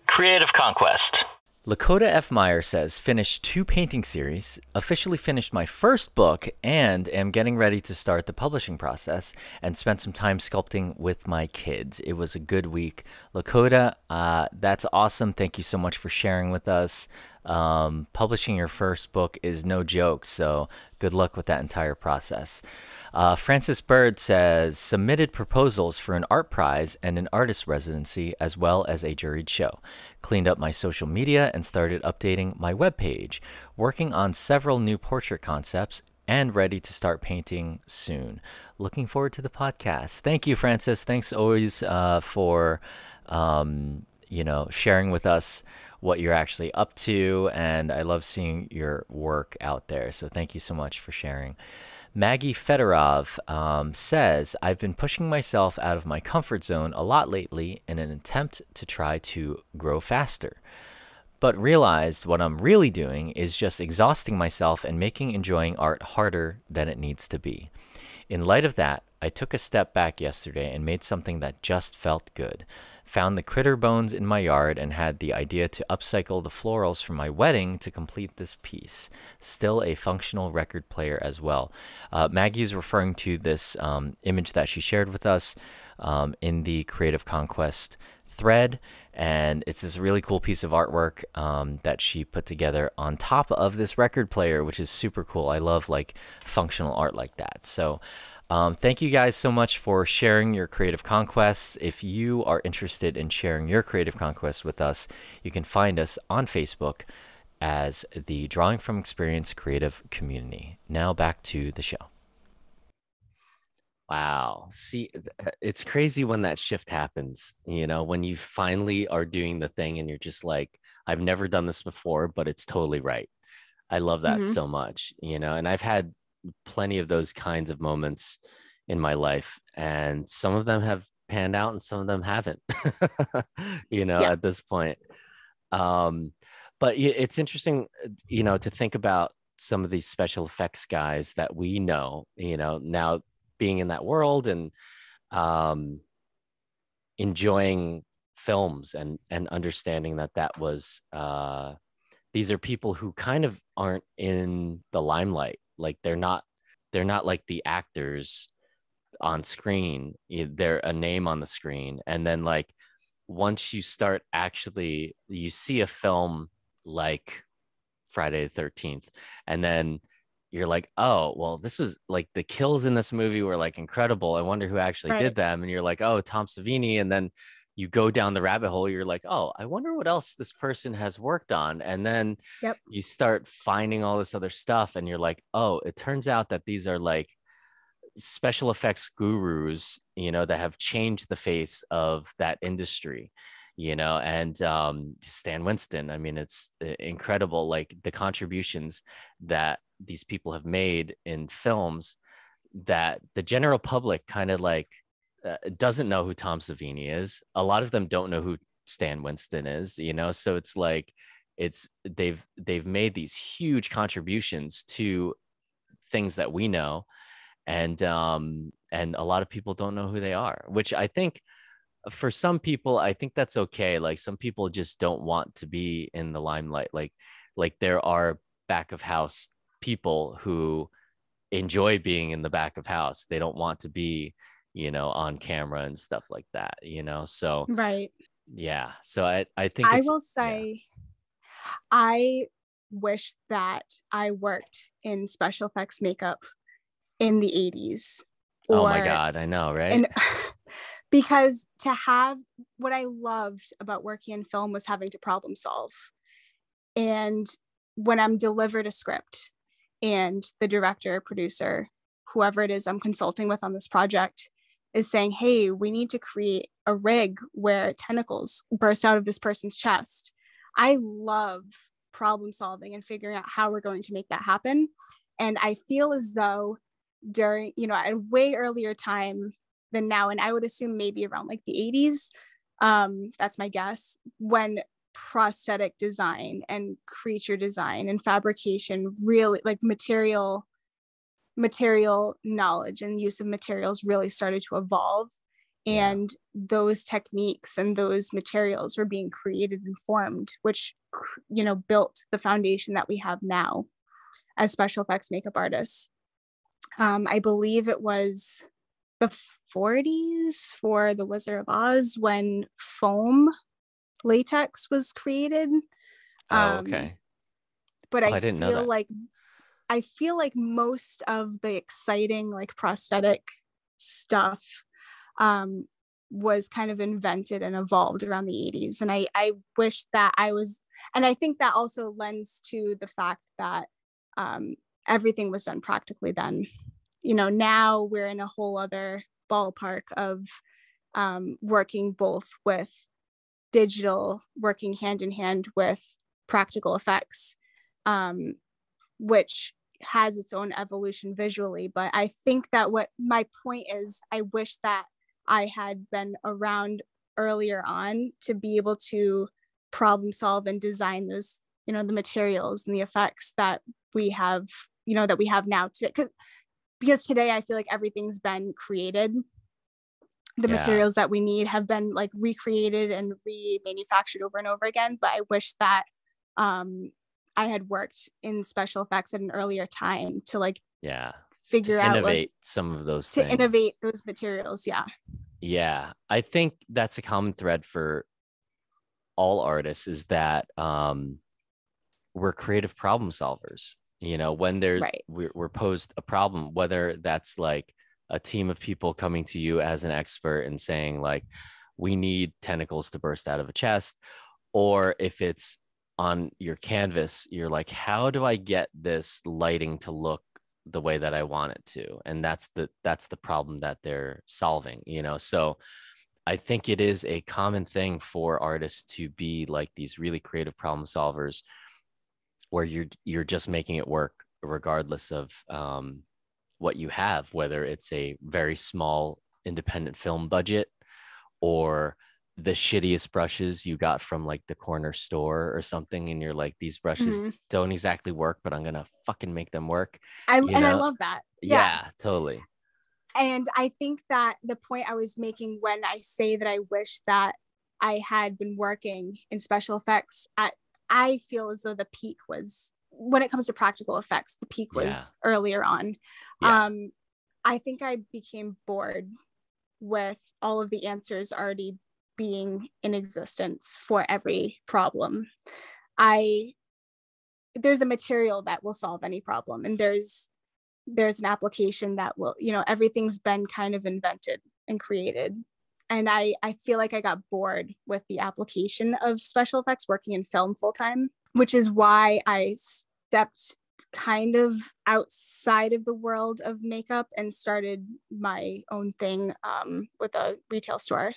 Creative Conquest. Lakota F. Meyer says, finished 2 painting series, officially finished my first book, and am getting ready to start the publishing process, and spent some time sculpting with my kids. It was a good week. Lakota, that's awesome. Thank you so much for sharing with us. Publishing your first book is no joke, so good luck with that entire process. Francis Bird says, submitted proposals for an art prize and an artist residency, as well as a juried show. Cleaned up my social media and started updating my webpage. Working on several new portrait concepts and ready to start painting soon. Looking forward to the podcast. Thank you, Francis. Thanks always for sharing with us what you're actually up to, and I love seeing your work out there. So thank you so much for sharing. Maggie Fedorov says, I've been pushing myself out of my comfort zone a lot lately in an attempt to try to grow faster, but realized what I'm really doing is just exhausting myself and making enjoying art harder than it needs to be. In light of that, I took a step back yesterday and made something that just felt good. Found the critter bones in my yard and had the idea to upcycle the florals from my wedding to complete this piece. Still a functional record player as well. Maggie is referring to this image that she shared with us in the Creative Conquest thread, and it's this really cool piece of artwork that she put together on top of this record player, which is super cool. I love like functional art like that. So thank you guys so much for sharing your creative conquests. If you are interested in sharing your creative conquests with us, you can find us on Facebook as the Drawing from Experience Creative Community. Now back to the show. Wow. See, it's crazy when that shift happens, when you finally are doing the thing and you're just like, I've never done this before, but it's totally right. I love that so much, and I've had plenty of those kinds of moments in my life, and some of them have panned out and some of them haven't, at this point. But it's interesting, to think about some of these special effects guys that we know, now being in that world and enjoying films and understanding that was these are people who kind of aren't in the limelight. Like they're not like the actors on screen, they're a name on the screen. And then like once you start actually, you see a film like Friday the 13th, and then you're like, oh, well, this is like the kills in this movie were like incredible. I wonder who actually Right. did them. And you're like, oh, Tom Savini. And then you go down the rabbit hole. You're like, oh, I wonder what else this person has worked on. And then Yep. you start finding all this other stuff. And you're like, oh, it turns out that these are like special effects gurus, that have changed the face of that industry, and Stan Winston. I mean, it's incredible, like the contributions that these people have made in films that the general public kind of like doesn't know who Tom Savini is. A lot of them don't know who Stan Winston is, so it's like they've made these huge contributions to things that we know, and a lot of people don't know who they are, which I think for some people, I think that's okay. Like some people just don't want to be in the limelight. Like there are back of house people who enjoy being in the back of house. They don't want to be, on camera and stuff like that, so Right. yeah. So I think I will say, I wish that I worked in special effects makeup in the 80s. Oh my God, I know, right? And because to have what I loved about working in film was having to problem solve. And when I'm delivered a script and the director, producer, whoever it is I'm consulting with on this project is saying, hey, we need to create a rig where tentacles burst out of this person's chest. I love problem solving and figuring out how we're going to make that happen. And I feel as though during, at a way earlier time than now, and I would assume maybe around like the 80s, that's my guess, when prosthetic design and creature design and fabrication really, like material knowledge and use of materials really started to evolve. And those techniques and those materials were being created and formed, which, built the foundation that we have now as special effects makeup artists. I believe it was the 40s for The Wizard of Oz when foam latex was created. Okay. But I didn't know that. I feel like most of the exciting like prosthetic stuff was kind of invented and evolved around the 80s. And I wish that I was, and I think that also lends to the fact that everything was done practically then. Now we're in a whole other ballpark of working both with digital, working hand in hand with practical effects, which has its own evolution visually. But I think that what my point is, I wish that I had been around earlier on to be able to problem solve and design those, the materials and the effects that we have, that we have now today. Because today I feel like everything's been created. The materials that we need have been like recreated and remanufactured over and over again. But I wish that I had worked in special effects at an earlier time to figure out innovate some of those to things. Innovate those materials. Yeah, I think that's a common thread for all artists, is that we're creative problem solvers. When there's we're posed a problem, whether that's like a team of people coming to you as an expert and saying like, we need tentacles to burst out of a chest, or if it's on your canvas, you're like, how do I get this lighting to look the way that I want it to? And that's the problem that they're solving, so I think it is a common thing for artists to be like these really creative problem solvers, where you're just making it work regardless of what you have, whether it's a very small independent film budget or the shittiest brushes you got from like the corner store or something, and you're like, these brushes don't exactly work, but I'm gonna fucking make them work. I love that. Yeah, totally. And I think that the point I was making when I say that I wish that I had been working in special effects, I feel as though the peak was, when it comes to practical effects, the peak was earlier on. I think I became bored with all of the answers already being in existence for every problem. There's a material that will solve any problem, and there's an application that will, everything's been kind of invented and created. And I feel like I got bored with the application of special effects working in film full time, which is why I stepped kind of outside of the world of makeup and started my own thing with a retail store.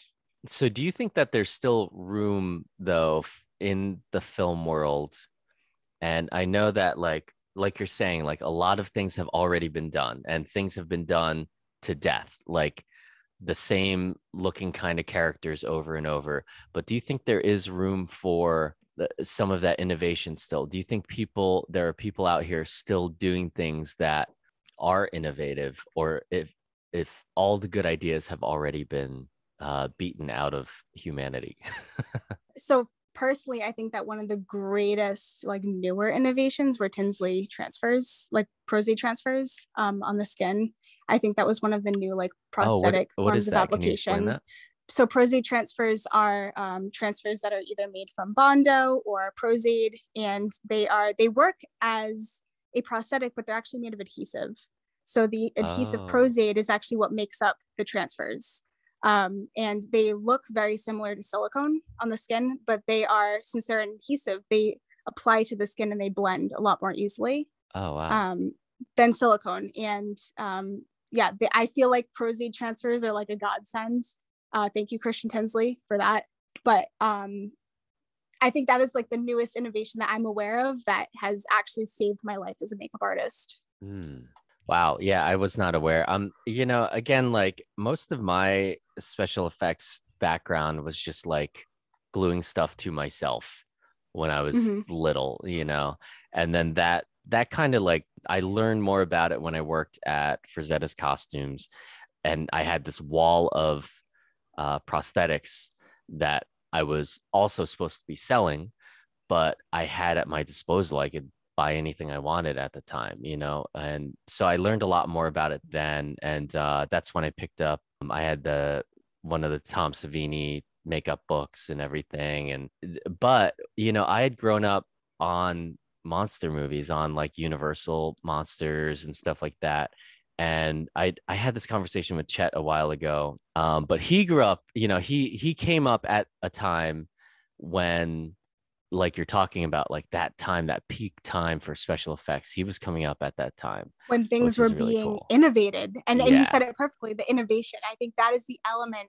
So do you think that there's still room though in the film world? And I know that like you're saying, like a lot of things have already been done and things have been done to death, like the same looking kind of characters over and over. But do you think there is room for some of that innovation still? Do you think there are people out here still doing things that are innovative, or if all the good ideas have already been beaten out of humanity? So personally, I think that one of the greatest like newer innovations were Tinsley transfers, like Prozade transfers on the skin. I think that was one of the new like prosthetic forms of application. So Prozade transfers are transfers that are either made from Bondo or Prozade, and they work as a prosthetic, but they're actually made of adhesive. So the adhesive Prozade is actually what makes up the transfers. And they look very similar to silicone on the skin, but since they're adhesive, they apply to the skin and they blend a lot more easily than silicone. And I feel like Prozade transfers are like a godsend. Thank you, Christian Tinsley, for that. But I think that is like the newest innovation that I'm aware of that has actually saved my life as a makeup artist. Wow. Yeah, I was not aware. Again, like most of my special effects background was just like gluing stuff to myself when I was little, and then that kind of like I learned more about it when I worked at Frazetta's Costumes, and I had this wall of prosthetics that I was also supposed to be selling, but I had at my disposal. I could buy anything I wanted at the time, and so I learned a lot more about it then. And that's when I picked up, I had one of the Tom Savini makeup books and everything. But I had grown up on monster movies, on like Universal monsters and stuff like that. And I had this conversation with Chet a while ago, but he grew up, he came up at a time when, like you're talking about, like that time, that peak time for special effects. He was coming up at that time when things were really being innovated. And you said it perfectly, the innovation. I think that is the element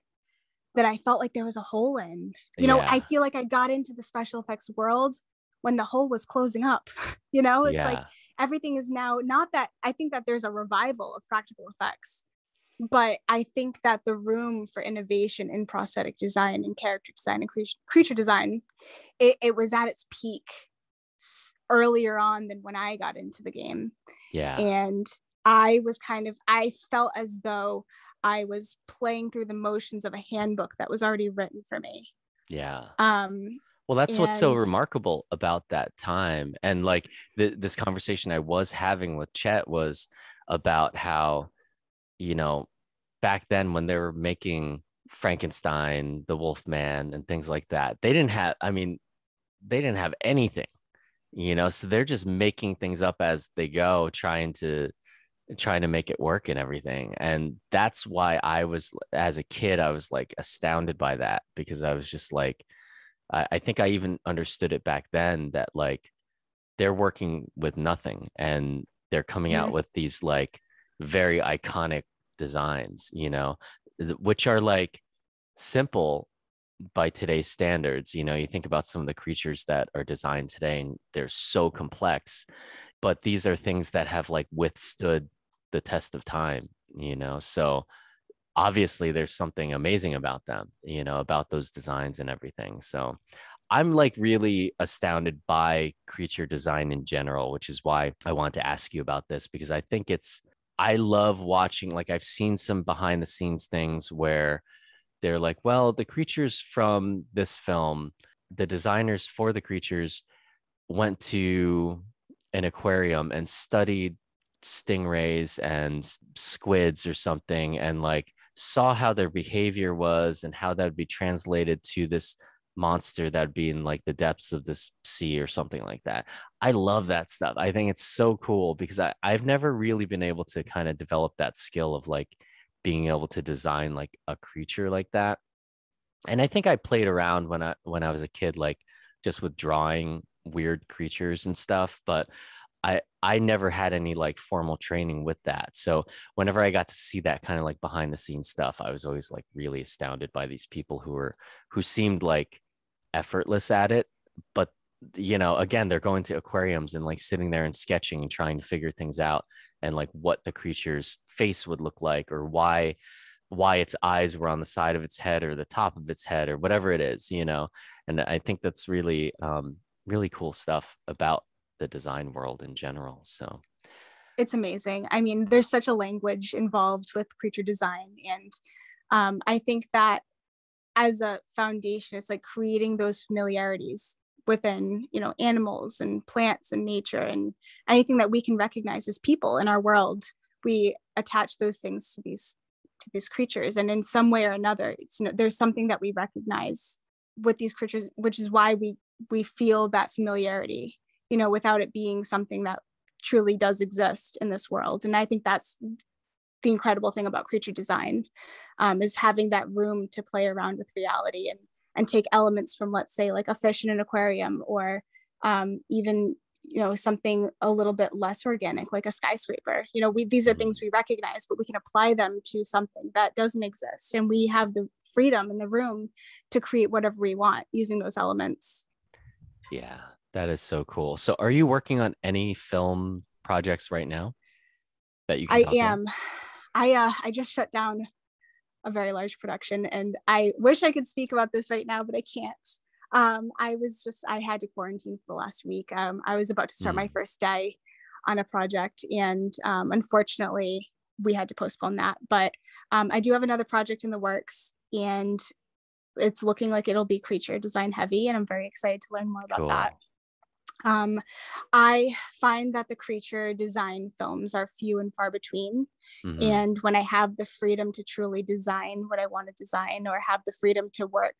that I felt like there was a hole in. I feel like I got into the special effects world when the hole was closing up. It's like everything is now, not that I think that there's a revival of practical effects, but I think that the room for innovation in prosthetic design and character design and creature design, it was at its peak earlier on than when I got into the game. Yeah. And I felt as though I was playing through the motions of a handbook that was already written for me. Yeah. Well, that's what's so remarkable about that time. And like this conversation I was having with Chet was about how, back then when they were making Frankenstein, the Wolfman and things like that, they didn't have anything, so they're just making things up as they go, trying to make it work and everything. And that's why as a kid, I was like astounded by that, because I was just like, I think I even understood it back then that like they're working with nothing and they're coming out with these like very iconic designs, which are like simple by today's standards. You think about some of the creatures that are designed today and they're so complex, but these are things that have like withstood the test of time, so obviously there's something amazing about them, about those designs and everything. So I'm like really astounded by creature design in general, which is why I want to ask you about this, because I think I love watching, like I've seen some behind the scenes things where they're like, well, the creatures from this film, the designers for the creatures went to an aquarium and studied stingrays and squids or something, and like saw how their behavior was and how that would be translated to this monster that'd be in like the depths of this sea or something like that. I love that stuff. I think it's so cool because I've never really been able to kind of develop that skill of like being able to design like a creature like that. And I think I played around when I was a kid, like just with drawing weird creatures and stuff, but I never had any like formal training with that. So whenever I got to see that kind of like behind the scenes stuff, I was always like really astounded by these people who seemed like effortless at it. But you know, again, they're going to aquariums and like sitting there and sketching and trying to figure things out, and like what the creature's face would look like, or why its eyes were on the side of its head or the top of its head or whatever it is, you know. And I think that's really really cool stuff about the design world in general. So it's amazing. I mean, there's such a language involved with creature design, and I think that as a foundation, it's like creating those familiarities within, you know, animals and plants and nature and anything that we can recognize as people in our world. We attach those things to these creatures, and in some way or another, it's, you know, there's something that we recognize with these creatures, which is why we feel that familiarity, you know, without it being something that truly does exist in this world. And I think that's the incredible thing about creature design, is having that room to play around with reality and take elements from, let's say, like a fish in an aquarium, or even, you know, something a little bit less organic, like a skyscraper. You know, these are things we recognize, but we can apply them to something that doesn't exist. And we have the freedom and the room to create whatever we want using those elements. yeah, that is so cool. So are you working on any film projects right now that you can I talk am. about? I just shut down a very large production, and I wish I could speak about this right now, but I can't. I had to quarantine for the last week. I was about to start my first day on a project, and unfortunately we had to postpone that. But I do have another project in the works, and it's looking like it'll be creature design heavy, and I'm very excited to learn more about that. I find that the creature design films are few and far between. And when I have the freedom to truly design what I want to design, or have the freedom to work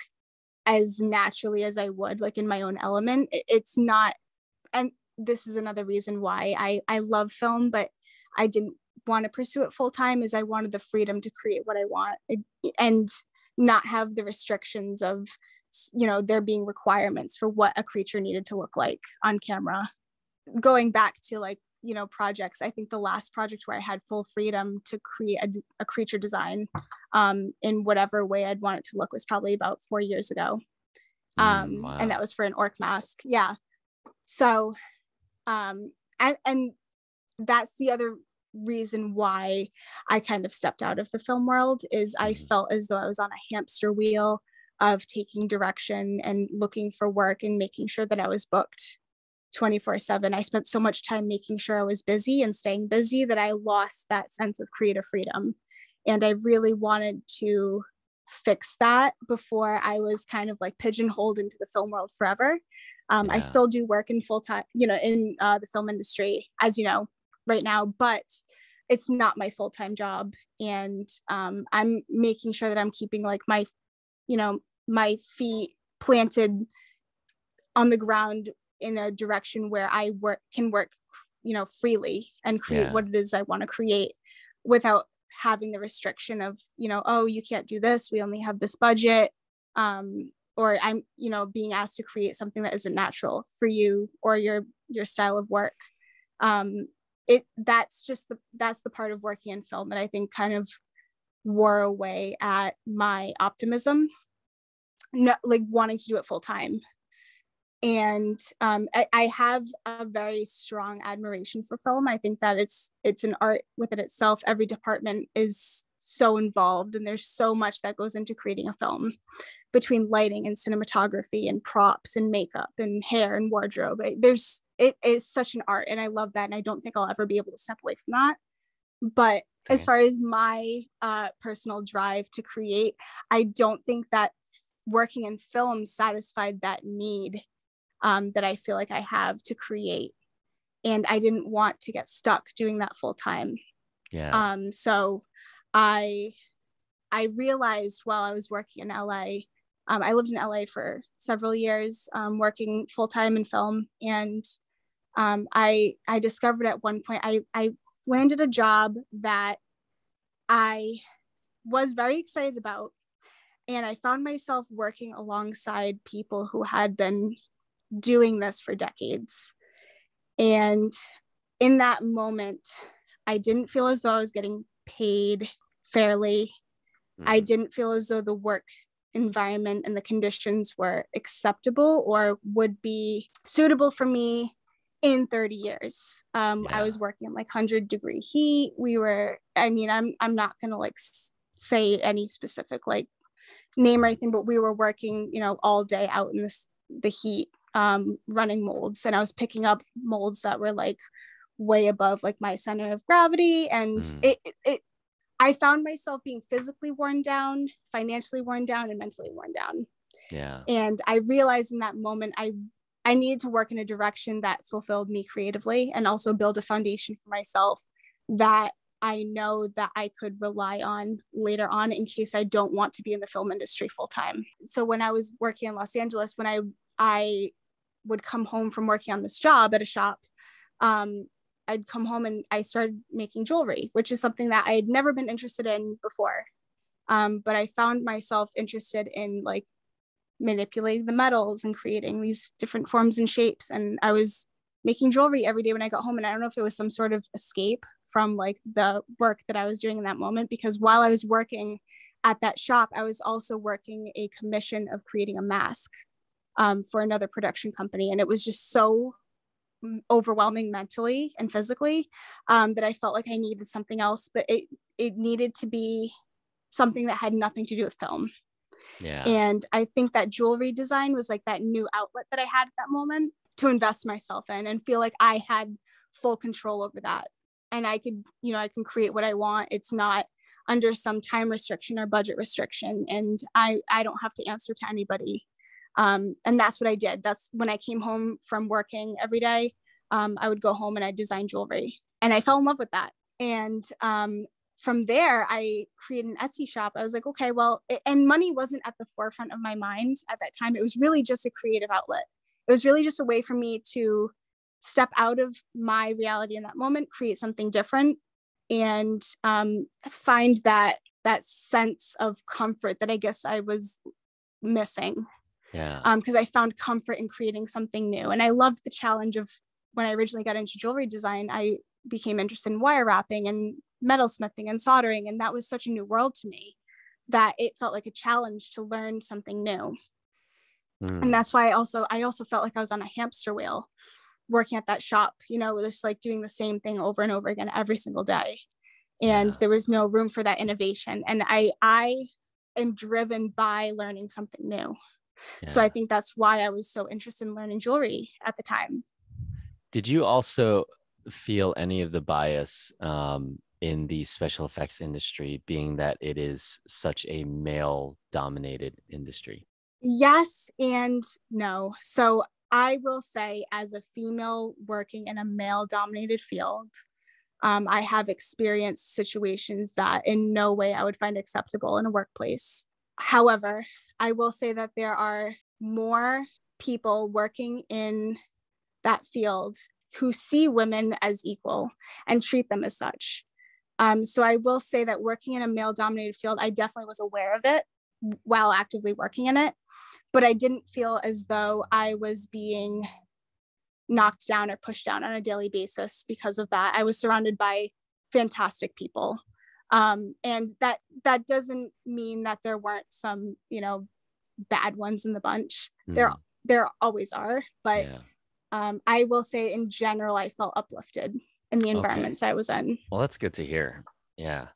as naturally as I would, like in my own element, it's not, and this is another reason why I love film, but I didn't want to pursue it full time, is I wanted the freedom to create what I want and not have the restrictions of, you know, there being requirements for what a creature needed to look like on camera. Going back to, like, you know, projects, I think the last project where I had full freedom to create a creature design in whatever way I'd want it to look was probably about 4 years ago. Wow. And that was for an orc mask. Yeah. So, and that's the other reason why I kind of stepped out of the film world, is I felt as though I was on a hamster wheel of taking direction and looking for work and making sure that I was booked 24/7. I spent so much time making sure I was busy and staying busy that I lost that sense of creative freedom. And I really wanted to fix that before I was kind of like pigeonholed into the film world forever. I still do work in full-time, you know, in the film industry, as you know, right now, but it's not my full-time job. And I'm making sure that I'm keeping like my, you know, my feet planted on the ground in a direction where I can work, you know, freely and create what it is I want to create, without having the restriction of, you know, oh, you can't do this, we only have this budget, or I'm, you know, being asked to create something that isn't natural for you or your style of work. That's the part of working in film that I think kind of wore away at my optimism, not like wanting to do it full time. And I have a very strong admiration for film. I think that it's an art within itself. Every department is so involved, and there's so much that goes into creating a film, between lighting and cinematography and props and makeup and hair and wardrobe. It is such an art, and I love that. And I don't think I'll ever be able to step away from that. But as far as my personal drive to create, I don't think that working in film satisfied that need that I feel like I have to create. and I didn't want to get stuck doing that full time. Yeah. So I realized while I was working in LA, I lived in LA for several years, working full time in film, and I discovered at one point I landed a job that I was very excited about, and I found myself working alongside people who had been doing this for decades. And in that moment, I didn't feel as though I was getting paid fairly. I didn't feel as though the work environment and the conditions were acceptable or would be suitable for me in 30 years. I was working in like 100-degree heat. I'm not going to like say any specific like name or anything, but we were working, all day out in the heat, running molds, and I was picking up molds that were like way above like my center of gravity. And I found myself being physically worn down, financially worn down, and mentally worn down. Yeah. And I realized in that moment, I needed to work in a direction that fulfilled me creatively, and also build a foundation for myself that I know that I could rely on later on in case I don't want to be in the film industry full time. So when I was working in Los Angeles, when I would come home from working on this job at a shop, I'd come home and I started making jewelry, which is something that I had never been interested in before. But I found myself interested in like manipulating the metals and creating these different forms and shapes. And I was making jewelry every day when I got home. And I don't know if it was some sort of escape from like the work that I was doing in that moment, because while I was working at that shop, I was also working a commission of creating a mask for another production company. And it was just so overwhelming mentally and physically that I felt like I needed something else, but it needed to be something that had nothing to do with film. Yeah. And I think that jewelry design was like that new outlet that I had at that moment to invest myself in and feel like I had full control over that. And I could, I can create what I want. It's not under some time restriction or budget restriction. And I don't have to answer to anybody. And that's what I did. That's when I came home from working every day. I would go home and I'd design jewelry, and I fell in love with that. And from there, I created an Etsy shop. I was like, okay, well, and money wasn't at the forefront of my mind at that time. It was really just a creative outlet. It was really just a way for me to step out of my reality in that moment, create something different, and find that sense of comfort that I guess I was missing. Yeah. Because I found comfort in creating something new. And I loved the challenge of when I originally got into jewelry design, I became interested in wire wrapping and metalsmithing and soldering. And that was such a new world to me that it felt like a challenge to learn something new. And that's why I also felt like I was on a hamster wheel working at that shop, just like doing the same thing over and over again every single day. And there was no room for that innovation. And I am driven by learning something new. Yeah. So I think that's why I was so interested in learning jewelry at the time. Did you also feel any of the bias in the special effects industry, being that it is such a male-dominated industry? Yes and no. So I will say, as a female working in a male-dominated field, I have experienced situations that in no way I would find acceptable in a workplace. However, I will say that there are more people working in that field who see women as equal and treat them as such. So I will say that working in a male-dominated field, I definitely was aware of it while actively working in it, but I didn't feel as though I was being knocked down or pushed down on a daily basis because of that. I was surrounded by fantastic people. And that doesn't mean that there weren't some, bad ones in the bunch. There always are, but I will say in general, I felt uplifted in the environments I was in. Well, that's good to hear. Yeah.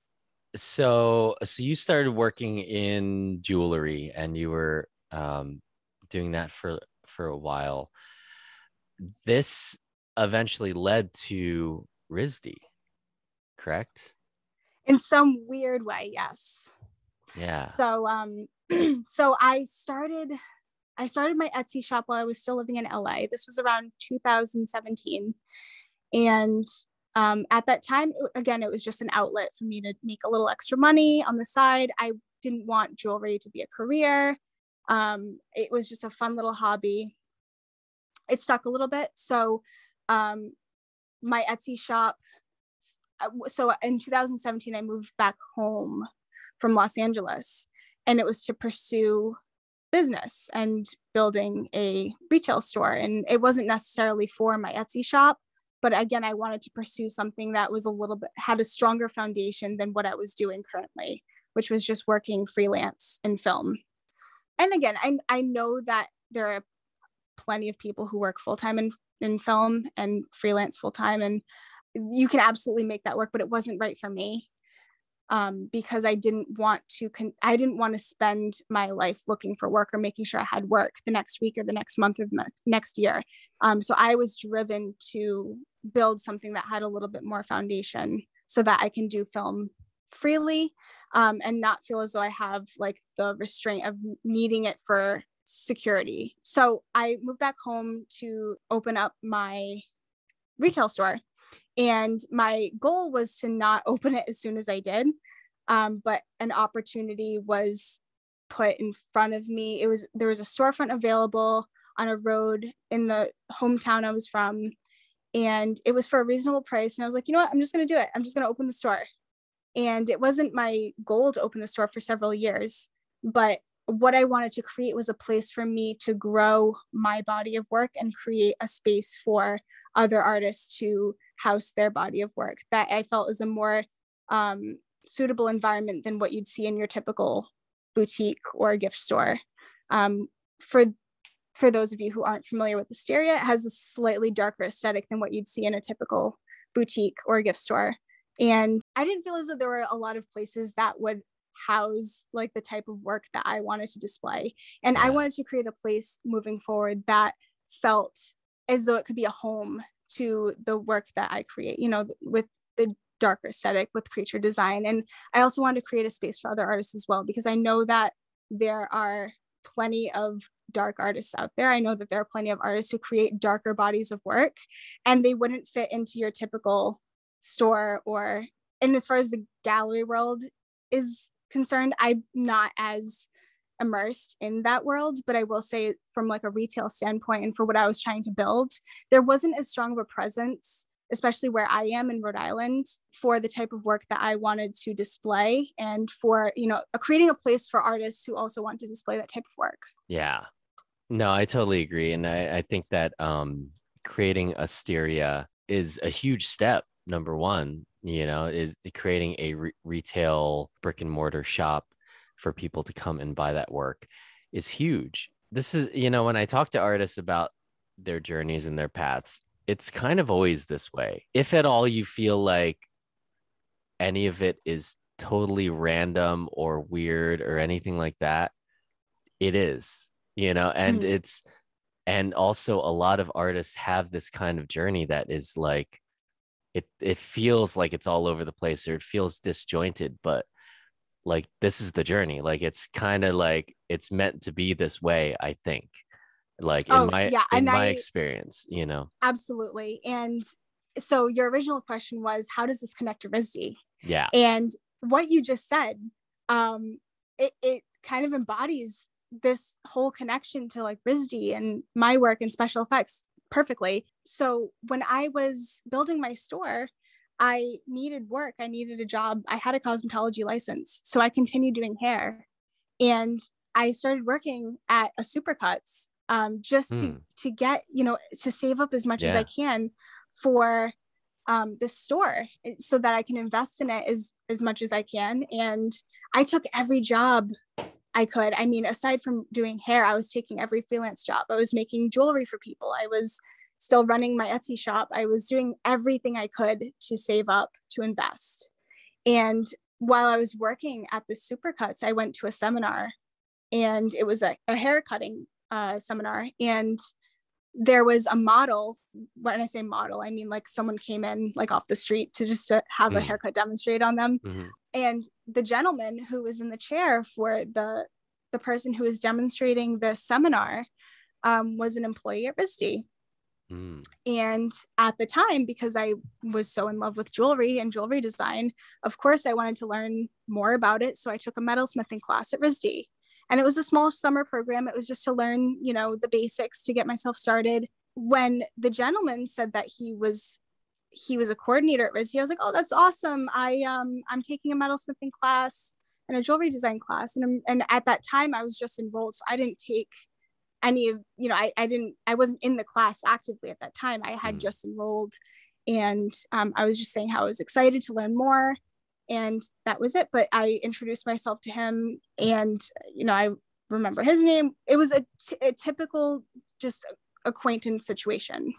So you started working in jewelry, and you were doing that for a while. This eventually led to RISD, correct? In some weird way, yes. Yeah. So so I started my Etsy shop while I was still living in LA. This was around 2017. And at that time, again, it was just an outlet for me to make a little extra money on the side. I didn't want jewelry to be a career. It was just a fun little hobby. It stuck a little bit. So my Etsy shop, so in 2017, I moved back home from Los Angeles, and it was to pursue business and building a retail store. And it wasn't necessarily for my Etsy shop, but again, I wanted to pursue something that was had a stronger foundation than what I was doing currently, which was just working freelance in film. And again, I know that there are plenty of people who work full-time in film and freelance full-time, and you can absolutely make that work, but it wasn't right for me. Because I didn't want to spend my life looking for work or making sure I had work the next week or the next month or the next year. So I was driven to build something that had a little bit more foundation so that I can do film freely, and not feel as though I have like the restraint of needing it for security. So I moved back home to open up my retail store. And my goal was to not open it as soon as I did. But an opportunity was put in front of me. There was a storefront available on a road in the hometown I was from. And it was for a reasonable price. And I was like, you know what? I'm just going to do it. I'm just going to open the store. And it wasn't my goal to open the store for several years, but what I wanted to create was a place for me to grow my body of work and create a space for other artists to house their body of work that I felt is a more suitable environment than what you'd see in your typical boutique or gift store. For those of you who aren't familiar with Asteria, it has a slightly darker aesthetic than what you'd see in a typical boutique or gift store. And I didn't feel as though there were a lot of places that would house like the type of work that I wanted to display. And I wanted to create a place moving forward that felt as though it could be a home to the work that I create, you know, with the darker aesthetic, with creature design. And I also wanted to create a space for other artists as well, because I know that there are plenty of dark artists out there. I know that there are plenty of artists who create darker bodies of work, and they wouldn't fit into your typical store and as far as the gallery world is concerned, I'm not as immersed in that world, but I will say from like a retail standpoint and for what I was trying to build, there wasn't as strong of a presence, especially where I am in Rhode Island, for the type of work that I wanted to display, and for, you know, creating a place for artists who also want to display that type of work. Yeah. No, I totally agree. And I think that creating Asteria is a huge step. Number one, you know, is creating a retail brick and mortar shop for people to come and buy that work is huge. This is, you know, when I talk to artists about their journeys and their paths, it's kind of always this way. If at all you feel like any of it is totally random or weird or anything like that, it is, you know, and and also a lot of artists have this kind of journey that is like, it feels like it's all over the place, or it feels disjointed, but like this is the journey. Like it's kind of like it's meant to be this way, I think. Like in my experience, you know. Absolutely. And so your original question was, how does this connect to RISD? Yeah. And what you just said, it kind of embodies this whole connection to like RISD and my work and special effects perfectly. So when I was building my store, I needed work. I needed a job. I had a cosmetology license, so I continued doing hair, and I started working at a Supercuts, just to get, you know, to save up as much as I can for this store, so that I can invest in it as much as I can. And I took every job I could. I mean, aside from doing hair, I was taking every freelance job. I was making jewelry for people. I was still running my Etsy shop. I was doing everything I could to save up to invest. And while I was working at the Supercuts, I went to a seminar, and it was a hair cutting seminar. And there was a model. When I say model, I mean like someone came in like off the street to have a haircut demonstrated on them. And the gentleman who was in the chair for the person who was demonstrating the seminar was an employee at RISD. Mm. And at the time, because I was so in love with jewelry and jewelry design, of course, I wanted to learn more about it. So I took a metalsmithing class at RISD. And it was a small summer program. It was just to learn, the basics to get myself started. When the gentleman said that he was a coordinator at RISD, I was like, oh, that's awesome. I'm taking a metalsmithing class and a jewelry design class. And at that time I was just enrolled. So I didn't take any of, I wasn't in the class actively at that time. I had just enrolled, and I was just saying how I was excited to learn more, and that was it. But I introduced myself to him, and, I remember his name. It was a typical just acquaintance situation.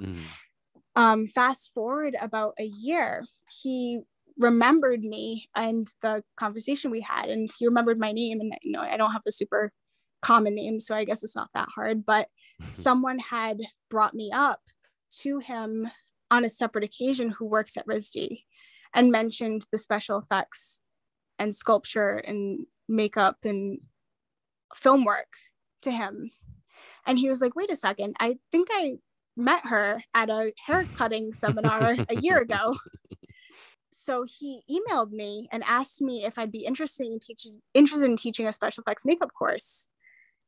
Fast forward about a year, he remembered me and the conversation we had, and he remembered my name. And, I don't have a super common name, so I guess it's not that hard, but someone had brought me up to him on a separate occasion who works at RISD, and mentioned the special effects and sculpture and makeup and film work to him. And he was like, wait a second, I think I met her at a hair cutting seminar a year ago. So he emailed me and asked me if I'd be interested in teaching a special effects makeup course.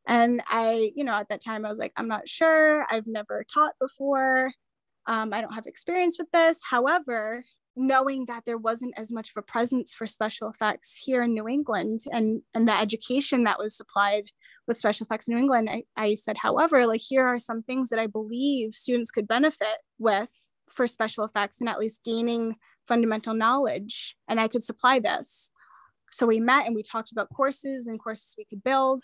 And I, at that time I was like, I'm not sure. I've never taught before. I don't have experience with this. However, knowing that there wasn't as much of a presence for special effects here in New England, and the education that was supplied with special effects in New England, I said, however, like, here are some things that I believe students could benefit with for special effects, and at least gaining fundamental knowledge, and I could supply this. So we met and we talked about courses we could build.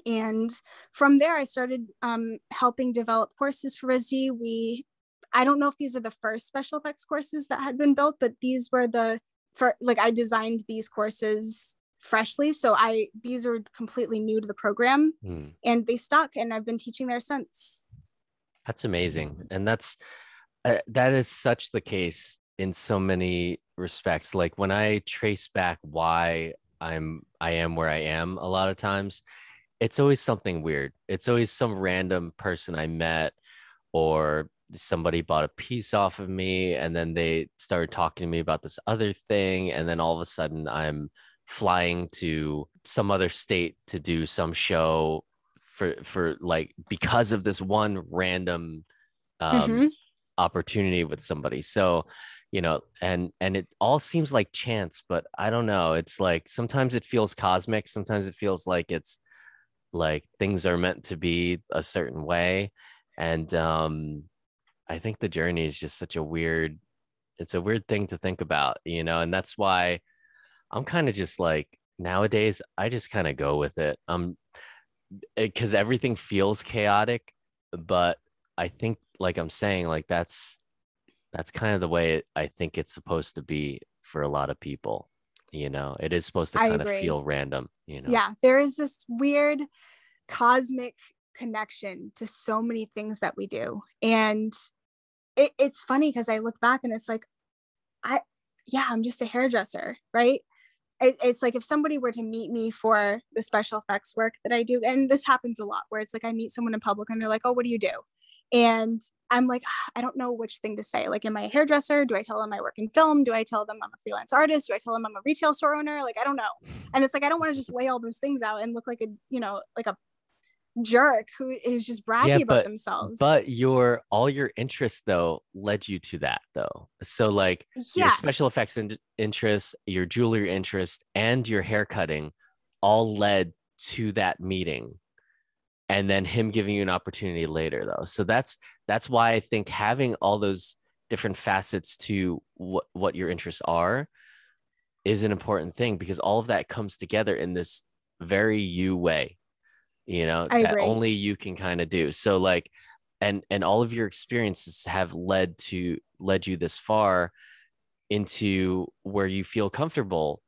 And from there, I started helping develop courses for RISD. I don't know if these are the first special effects courses that had been built, but these were I designed these courses freshly. So these are completely new to the program, and they stuck, and I've been teaching there since. That's amazing. And that is such the case in so many respects. Like, when I trace back why I am where I am, a lot of times, it's always something weird. It's always some random person I met, or somebody bought a piece off of me, and then they started talking to me about this other thing. And then all of a sudden I'm flying to some other state to do some show for like, because of this one random opportunity with somebody. So, and it all seems like chance, but I don't know. It's like, sometimes it feels cosmic. Sometimes it feels like it's like things are meant to be a certain way. And I think the journey is just it's a weird thing to think about, and that's why I'm kind of just like, nowadays I just kind of go with it. Because everything feels chaotic, but I think, like I'm saying, like, that's kind of the way I think it's supposed to be for a lot of people. It is supposed to kind of feel random. Yeah, there is this weird cosmic connection to so many things that we do, and it's funny because I look back and it's like, I'm just a hairdresser, right? It's like, if somebody were to meet me for the special effects work that I do, and this happens a lot, where it's like I meet someone in public and they're like, oh, what do you do? And I'm like, I don't know which thing to say. Like, am I a hairdresser? Do I tell them I work in film? Do I tell them I'm a freelance artist? Do I tell them I'm a retail store owner? Like, I don't know. And it's like, I don't want to just lay all those things out and look like a jerk who is just bragging about themselves. But all your interests though led you to that though. So like, your special effects interests, your jewelry interest, and your hair cutting all led to that meeting, and then him giving you an opportunity later though. So that's why I think having all those different facets to what your interests are is an important thing, because all of that comes together in this very you way, that only you can kind of do. So like, and all of your experiences have led you this far into where you feel comfortable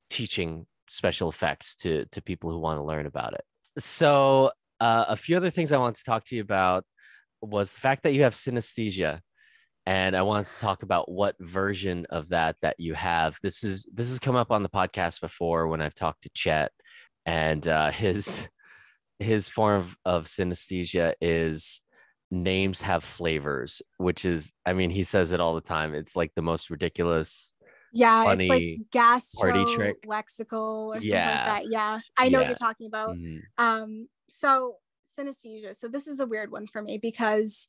teaching special effects to people who want to learn about it. So a few other things I want to talk to you about was the fact that you have synesthesia, and I wanted to talk about what version of that you have. This has come up on the podcast before when I've talked to Chet, and his form of synesthesia is names have flavors, which is, I mean, he says it all the time. It's like the most ridiculous, Yeah, it's like funny party trick. gastrolexical or something like Yeah. that. Yeah, I know what Yeah. you're talking about. Mhm. So synesthesia. So this is a weird one for me because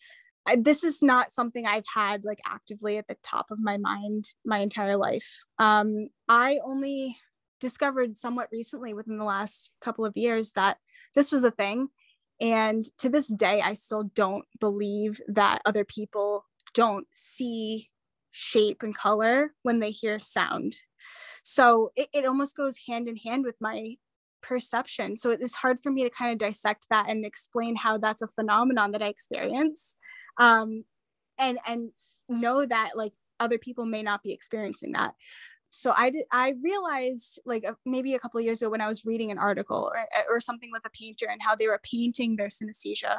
this is not something I've had like actively at the top of my mind my entire life. I only discovered somewhat recently within the last couple of years that this was a thing. And to this day, I still don't believe that other people don't see shape and color when they hear sound. So it almost goes hand in hand with my perception. So it is hard for me to kind of dissect that and explain how that's a phenomenon that I experience. And know that like other people may not be experiencing that. So I realized like maybe a couple of years ago when I was reading an article or something with a painter and how they were painting their synesthesia.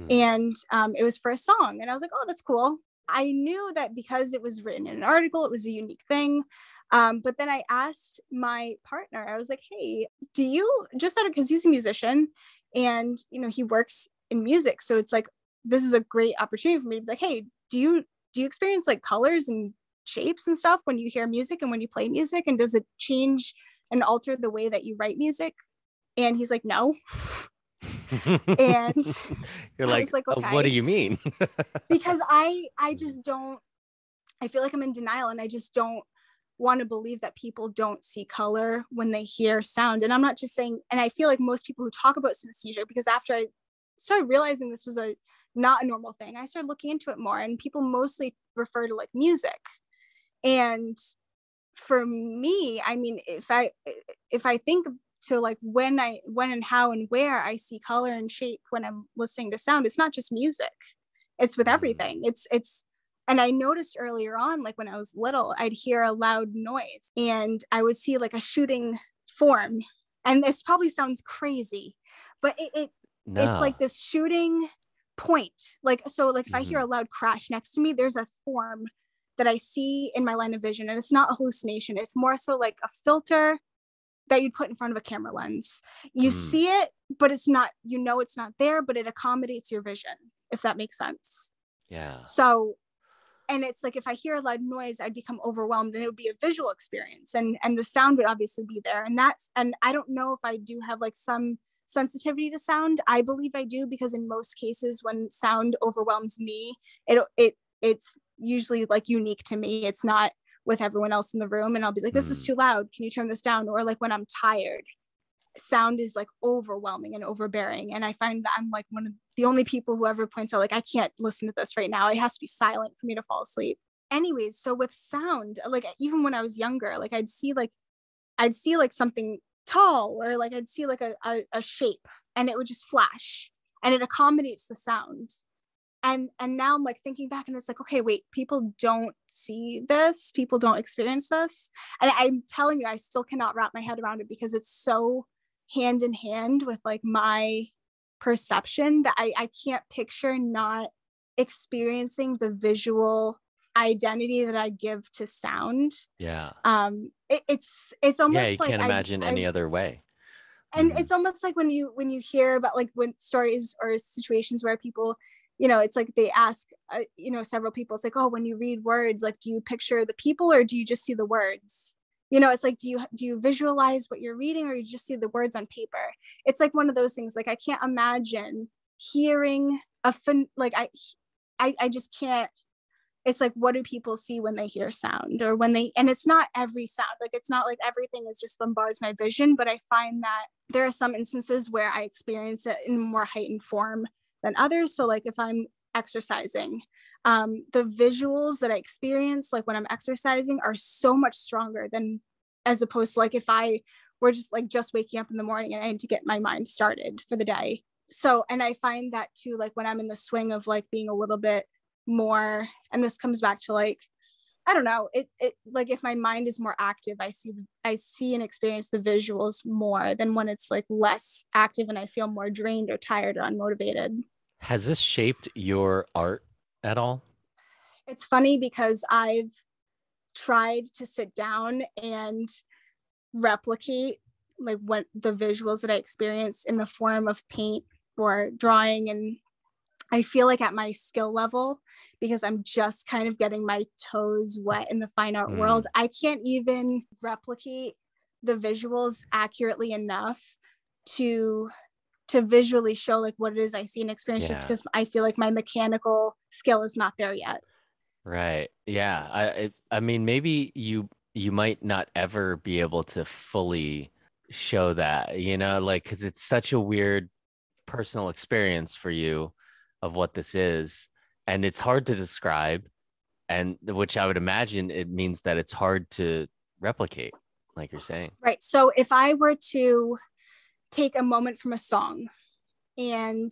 And it was for a song. And I was like, oh, that's cool. I knew that because it was written in an article, it was a unique thing. But then I asked my partner, I was like, hey, do you just out of, because he's a musician and, you know, he works in music. So it's like, this is a great opportunity for me to be like, hey, do you experience like colors and shapes and stuff when you hear music and when you play music? And does it change and alter the way that you write music? And he's like, no. And you're I like, was like, okay. What do you mean? Because I just don't, I feel like I'm in denial and I just don't want to believe that people don't see color when they hear sound. And I'm not just saying, and I feel like most people who talk about synesthesia, because after I started realizing this was not a normal thing, I started looking into it more, and people mostly refer to like music. And for me, I mean, if I think to like when and how and where I see color and shape when I'm listening to sound, it's not just music, it's with everything. It's and I noticed earlier on, like when I was little, I'd hear a loud noise and I would see like a shooting form. And this probably sounds crazy, but it's like this shooting point. Like, so like if I hear a loud crash next to me, there's a form that I see in my line of vision. And it's not a hallucination. It's more so like a filter that you'd put in front of a camera lens. You see it, but it's not, you know, it's not there, but it accommodates your vision, if that makes sense. Yeah. So, and it's like, if I hear a loud noise, I'd become overwhelmed and it would be a visual experience, and the sound would obviously be there. And I don't know if I do have like some sensitivity to sound. I believe I do, because in most cases when sound overwhelms me, it's usually like unique to me. It's not with everyone else in the room, and I'll be like, this is too loud, can you turn this down? Or like when I'm tired, sound is like overwhelming and overbearing, and I find that I'm like one of the only people who ever points out like, I can't listen to this right now, it has to be silent for me to fall asleep. Anyways, so with sound, like even when I was younger, like I'd see like something tall, or like I'd see like a shape, and it would just flash, and it accommodates the sound. And now I'm like thinking back, and it's like, okay, wait, people don't see this, people don't experience this. And I'm telling you, I still cannot wrap my head around it, because it's so hand in hand with like my perception that I can't picture not experiencing the visual identity that I give to sound. Yeah. It's almost you like can't imagine any other way. And it's almost like when you hear about like when stories or situations where people, you know, it's like they ask, you know, several people, it's like, oh, when you read words, like, do you picture the people or do you just see the words? You know, it's like, do you visualize what you're reading, or you just see the words on paper? It's like one of those things. Like, I can't imagine hearing I just can't. It's like, what do people see when they hear sound, or when they, and it's not every sound, like it's not like everything is just bombards my vision, but I find that there are some instances where I experience it in a more heightened form than others. So like if I'm exercising, the visuals that I experience like when I'm exercising are so much stronger than, as opposed to like if I were just waking up in the morning and I had to get my mind started for the day. So, and I find that too, like when I'm in the swing of like being a little bit more, and this comes back to like, I don't know, it like if my mind is more active, I see and experience the visuals more than when it's like less active and I feel more drained or tired or unmotivated. Has this shaped your art at all? It's funny because I've tried to sit down and replicate like what the visuals that I experience in the form of paint or drawing and I feel like at my skill level, because I'm just kind of getting my toes wet in the fine art world, I can't even replicate the visuals accurately enough to visually show like what it is I see and experience, just because I feel like my mechanical skill is not there yet. Right. Yeah. I mean, maybe you might not ever be able to fully show that, you know, like, because it's such a weird personal experience for you of what this is, and it's hard to describe, and which I would imagine it means that it's hard to replicate, like you're saying. Right. So if I were to take a moment from a song and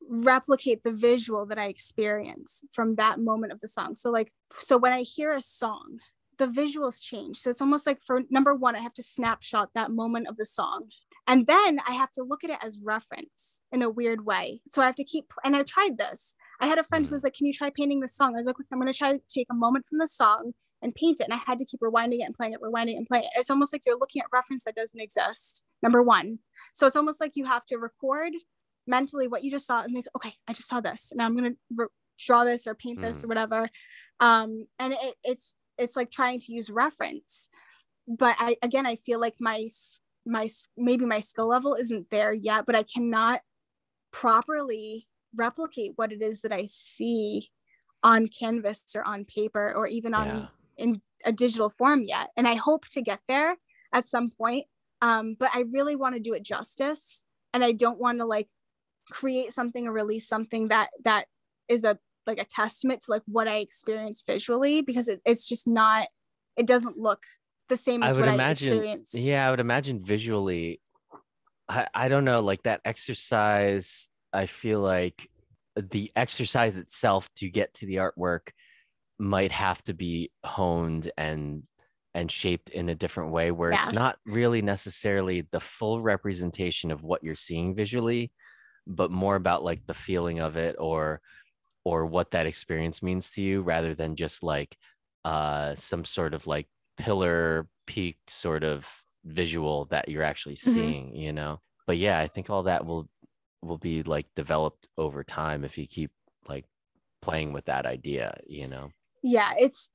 replicate the visual that I experience from that moment of the song. So when I hear a song, the visuals change. So it's almost like, for number one, I have to snapshot that moment of the song. And then I have to look at it as reference in a weird way. So I have to and I tried this. I had a friend who was like, can you try painting this song? I was like, I'm going to try to take a moment from the song and paint it. And I had to keep rewinding it and playing it, rewinding it and playing it. It's almost like you're looking at reference that doesn't exist, number one. So it's almost like you have to record mentally what you just saw and think, okay, I just saw this and I'm going to draw this or paint this or whatever. And it's like trying to use reference. But I feel like maybe my skill level isn't there yet, but I cannot properly replicate what it is that I see on canvas or on paper or even in a digital form yet. And I hope to get there at some point. But I really want to do it justice. And I don't want to like create something or release something that is a testament to like what I experienced visually, because it's just not, it doesn't look the same as what I experienced. Yeah, I would imagine visually, I don't know, like that exercise, I feel like the exercise itself to get to the artwork might have to be honed and shaped in a different way, where it's not really necessarily the full representation of what you're seeing visually, but more about like the feeling of it or what that experience means to you, rather than just like some sort of like pillar peak sort of visual that you're actually seeing, you know. But yeah, I think all that will be like developed over time if you keep like playing with that idea, you know. Yeah, it's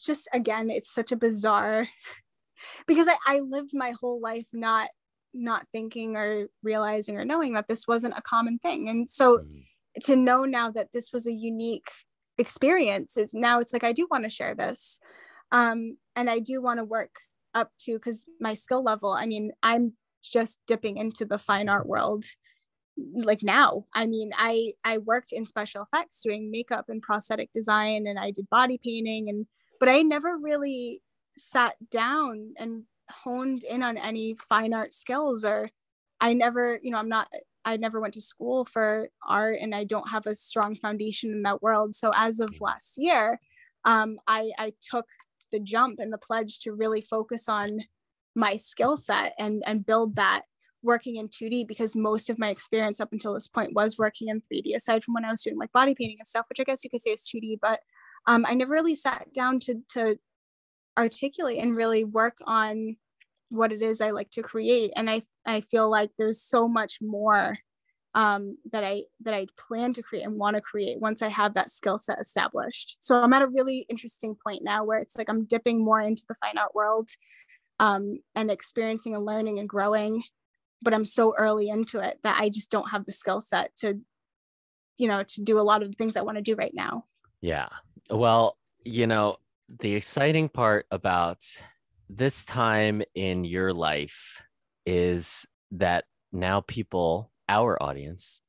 just, again, it's such a bizarre, because I lived my whole life not thinking or realizing or knowing that this wasn't a common thing. And so to know now that this was a unique experience, it's like, I do want to share this. And I do want to work up to, because my skill level, I mean, I'm just dipping into the fine art world like now. I mean, I worked in special effects doing makeup and prosthetic design, and I did body painting, but I never really sat down and honed in on any fine art skills, or I never went to school for art, and I don't have a strong foundation in that world. So as of last year, I took the jump and the pledge to really focus on my skill set and build that working in 2D, because most of my experience up until this point was working in 3D, aside from when I was doing like body painting and stuff, which I guess you could say is 2D, but I never really sat down to articulate and really work on what it is I like to create. And I feel like there's so much more that I plan to create and want to create once I have that skill set established. So I'm at a really interesting point now where it's like I'm dipping more into the fine art world and experiencing and learning and growing, but I'm so early into it that I just don't have the skill set to do a lot of the things I want to do right now. Yeah. Well, the exciting part about this time in your life is that now people, our audience,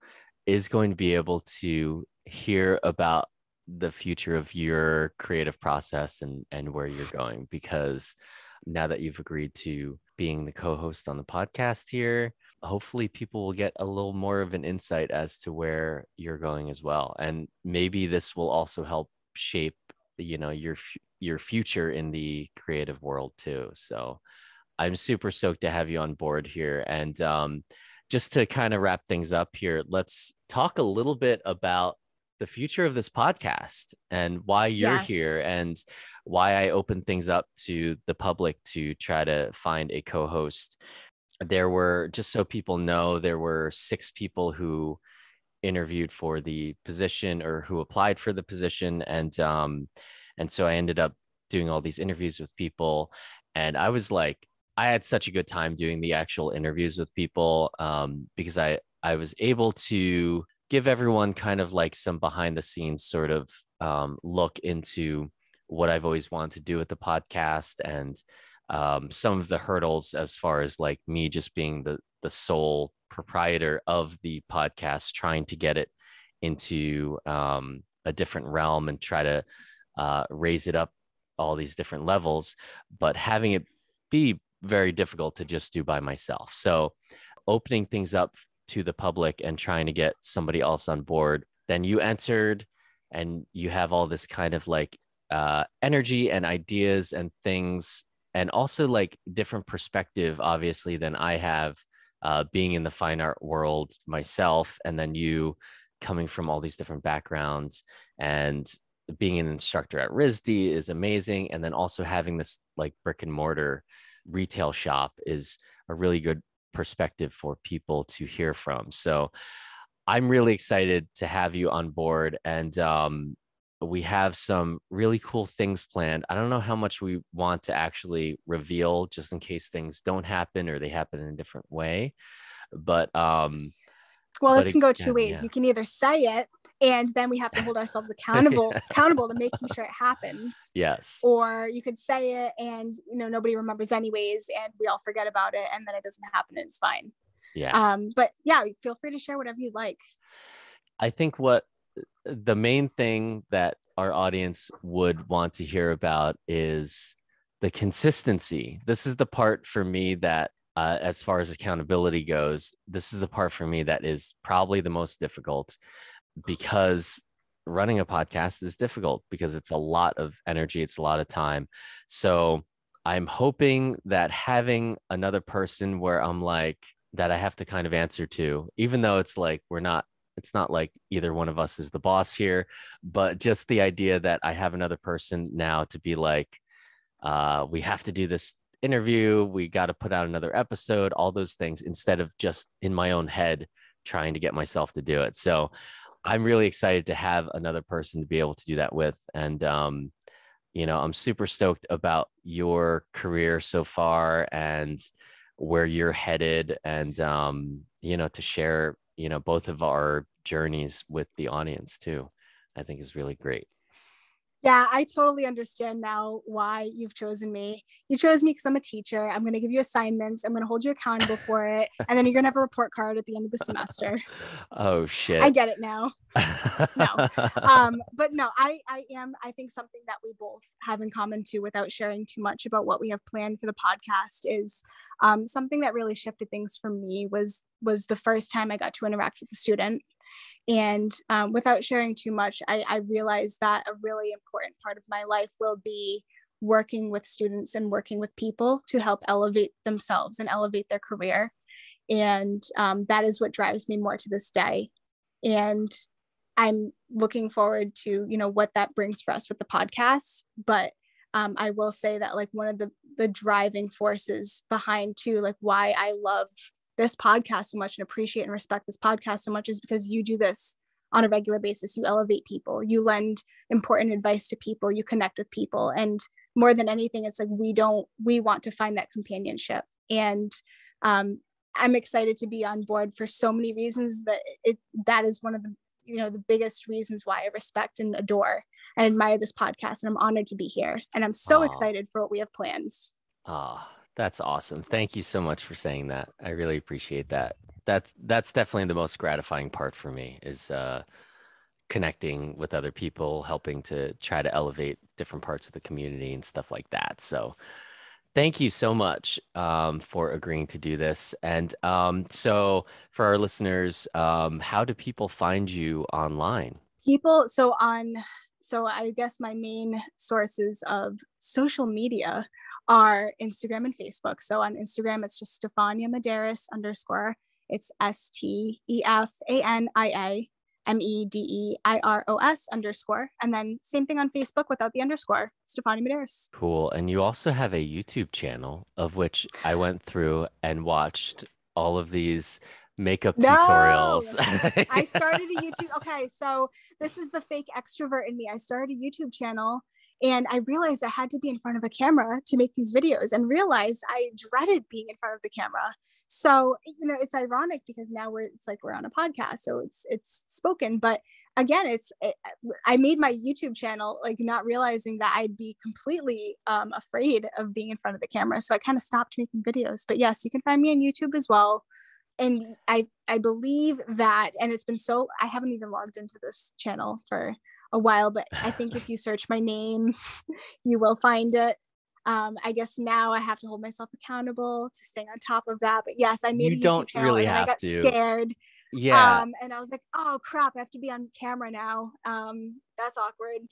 is going to be able to hear about the future of your creative process and where you're going, because now that you've agreed to being the co-host on the podcast here, hopefully people will get a little more of an insight as to where you're going as well. And maybe this will also help shape, your future in the creative world too. So I'm super stoked to have you on board here. And just to kind of wrap things up here, let's talk a little bit about the future of this podcast and why you're here and why I open things up to the public to try to find a co-host. There were, just so people know, there were 6 people who interviewed for the position or who applied for the position. And so I ended up doing all these interviews with people. And I was like, I had such a good time doing the actual interviews with people, because I was able to give everyone kind of like some behind the scenes sort of look into what I've always wanted to do with the podcast, and some of the hurdles as far as like me just being the sole proprietor of the podcast, trying to get it into a different realm and try to raise it up all these different levels, but having it be very difficult to just do by myself. So opening things up to the public and trying to get somebody else on board, then you entered and you have all this kind of like energy and ideas and things, and also like different perspective, obviously, than I have being in the fine art world myself. And then you coming from all these different backgrounds, and being an instructor at RISD is amazing. And then also having this like brick and mortar retail shop is a really good perspective for people to hear from. So I'm really excited to have you on board, and we have some really cool things planned. I don't know how much we want to actually reveal, just in case things don't happen or they happen in a different way. But this can go two ways. Yeah. You can either say it, and then we have to hold ourselves accountable to making sure it happens. Yes. Or you could say it and nobody remembers anyways, and we all forget about it, and then it doesn't happen and it's fine. Yeah. But yeah, feel free to share whatever you like. I think what the main thing that our audience would want to hear about is the consistency. This is the part for me that as far as accountability goes, this is the part for me that is probably the most difficult, because running a podcast is difficult because it's a lot of energy. It's a lot of time. So I'm hoping that having another person where I'm like, that I have to kind of answer to, even though it's like, it's not like either one of us is the boss here, but just the idea that I have another person now to be like, we have to do this interview, we got to put out another episode, all those things, instead of just in my own head trying to get myself to do it. So I'm really excited to have another person to be able to do that with. And, I'm super stoked about your career so far and where you're headed, and, to share, both of our journeys with the audience too, I think is really great. Yeah, I totally understand now why you've chosen me. You chose me because I'm a teacher. I'm going to give you assignments. I'm going to hold you accountable for it. And then you're going to have a report card at the end of the semester. Oh, shit. I get it now. No. But no, I think something that we both have in common too, without sharing too much about what we have planned for the podcast, is something that really shifted things for me was the first time I got to interact with a student. And without sharing too much, I realized that a really important part of my life will be working with students and working with people to help elevate themselves and elevate their career. And that is what drives me more to this day. And I'm looking forward to, what that brings for us with the podcast. But I will say that like one of the driving forces behind too, like why I love this podcast so much and appreciate and respect this podcast so much, is because you do this on a regular basis. You elevate people, you lend important advice to people, you connect with people. And more than anything, it's like, we want to find that companionship. And I'm excited to be on board for so many reasons, but that is one of the biggest reasons why I respect and adore and admire this podcast. And I'm honored to be here. And I'm so excited for what we have planned. That's awesome. Thank you so much for saying that. I really appreciate that. That's definitely the most gratifying part for me, is connecting with other people, helping to try to elevate different parts of the community and stuff like that. So thank you so much for agreeing to do this. And so for our listeners, how do people find you online? So I guess my main sources of social media are Instagram and Facebook. So on Instagram, it's just Stefania Medeiros _. It's STEFANIAMEDEIROS _. And then same thing on Facebook without the underscore, Stefania Medeiros. Cool. And you also have a YouTube channel, of which I went through and watched all of these makeup No, tutorials. I started a YouTube. Okay, so this is the fake extrovert in me. I started a YouTube channel and I realized I had to be in front of a camera to make these videos, and realized I dreaded being in front of the camera. So, it's ironic because now it's like we're on a podcast, so it's spoken. But again, I made my YouTube channel like not realizing that I'd be completely afraid of being in front of the camera. So I kind of stopped making videos. But yes, you can find me on YouTube as well. And I believe that, and it's been I haven't even logged into this channel for a while, but I think if you search my name, you will find it. I guess now I have to hold myself accountable to stay on top of that. But yes, I made a YouTube channel really and then I got scared. Yeah. And I was like, oh crap, I have to be on camera now. That's awkward.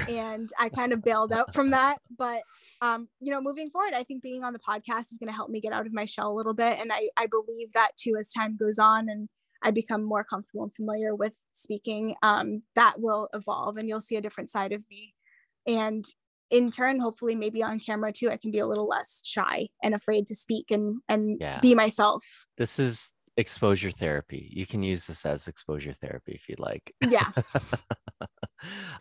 And I kind of bailed out from that. But, moving forward, I think being on the podcast is going to help me get out of my shell a little bit. And I believe that too, as time goes on and I become more comfortable and familiar with speaking, that will evolve and you'll see a different side of me. And in turn, hopefully maybe on camera too, I can be a little less shy and afraid to speak and be myself. This is exposure therapy. You can use this as exposure therapy if you'd like. Yeah.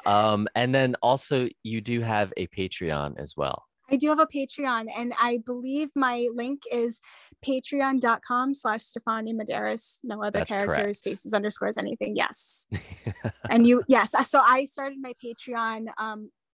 And then also you do have a Patreon as well. I do have a Patreon, and I believe my link is patreon.com/Stefania Medeiros. No other That's characters, correct. spaces, underscores, anything. Yes. Yes. So I started my Patreon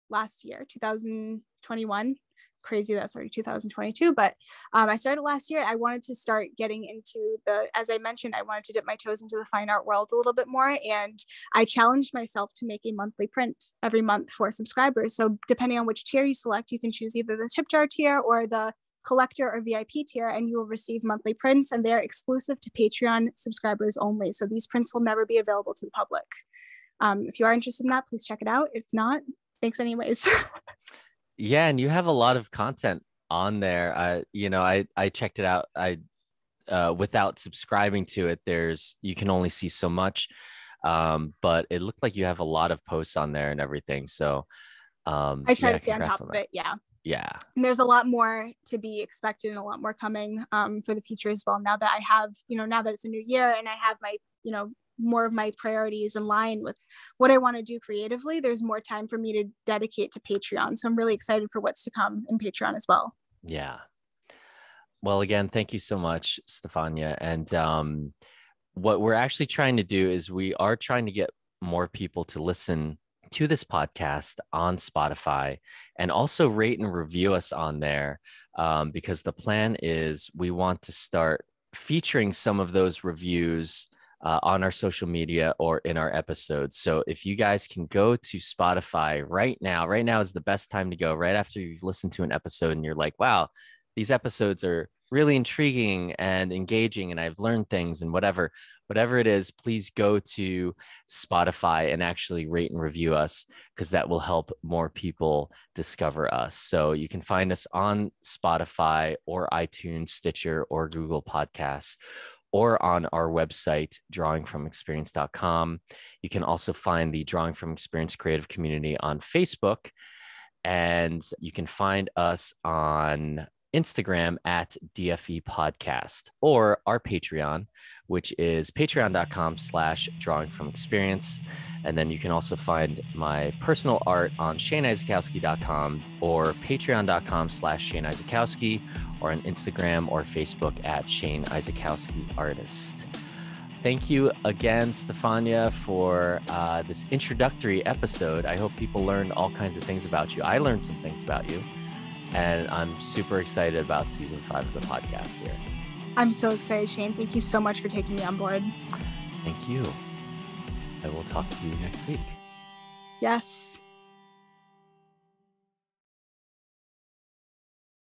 last year, 2021. Crazy that's already 2022, but I started last year. I wanted to start getting into as I mentioned, I wanted to dip my toes into the fine art world a little bit more, and I challenged myself to make a monthly print every month for subscribers. So depending on which tier you select, you can choose either the tip jar tier or the collector or VIP tier, and you will receive monthly prints, and they're exclusive to Patreon subscribers only. So these prints will never be available to the public. If you are interested in that, please check it out. If not, thanks anyways. Yeah, and you have a lot of content on there. I checked it out. Without subscribing to it, you can only see so much. But it looked like you have a lot of posts on there and everything. So I try to stay on top of it. Yeah. Yeah. And there's a lot more to be expected and a lot more coming for the future as well. Now that I have, now that it's a new year and I have my, more of my priorities in line with what I want to do creatively, there's more time for me to dedicate to Patreon. So I'm really excited for what's to come in Patreon as well. Yeah. Well, again, thank you so much, Stefania. And what we're actually trying to do is we are trying to get more people to listen to this podcast on Spotify and also rate and review us on there, because the plan is we want to start featuring some of those reviews on our social media or in our episodes. So if you guys can go to Spotify right now is the best time to go, right after you've listened to an episode and you're like, wow, these episodes are really intriguing and engaging and I've learned things, and whatever it is, please go to Spotify and actually rate and review us, because that will help more people discover us. So you can find us on Spotify or iTunes, Stitcher, or Google Podcasts, or on our website, drawingfromexperience.com. You can also find the Drawing from Experience creative community on Facebook, and you can find us on Instagram at DFE podcast, or our Patreon, which is patreon.com/drawingfromexperience. And then you can also find my personal art on ShaneIzykowski.com or patreon.com/ShaneIzykowski, or on Instagram or Facebook at Shane Izykowski Artist. Thank you again, Stefania, for this introductory episode. I hope people learned all kinds of things about you. I learned some things about you, and I'm super excited about season 5 of the podcast here. I'm so excited, Shane. Thank you so much for taking me on board. Thank you. I will talk to you next week. Yes.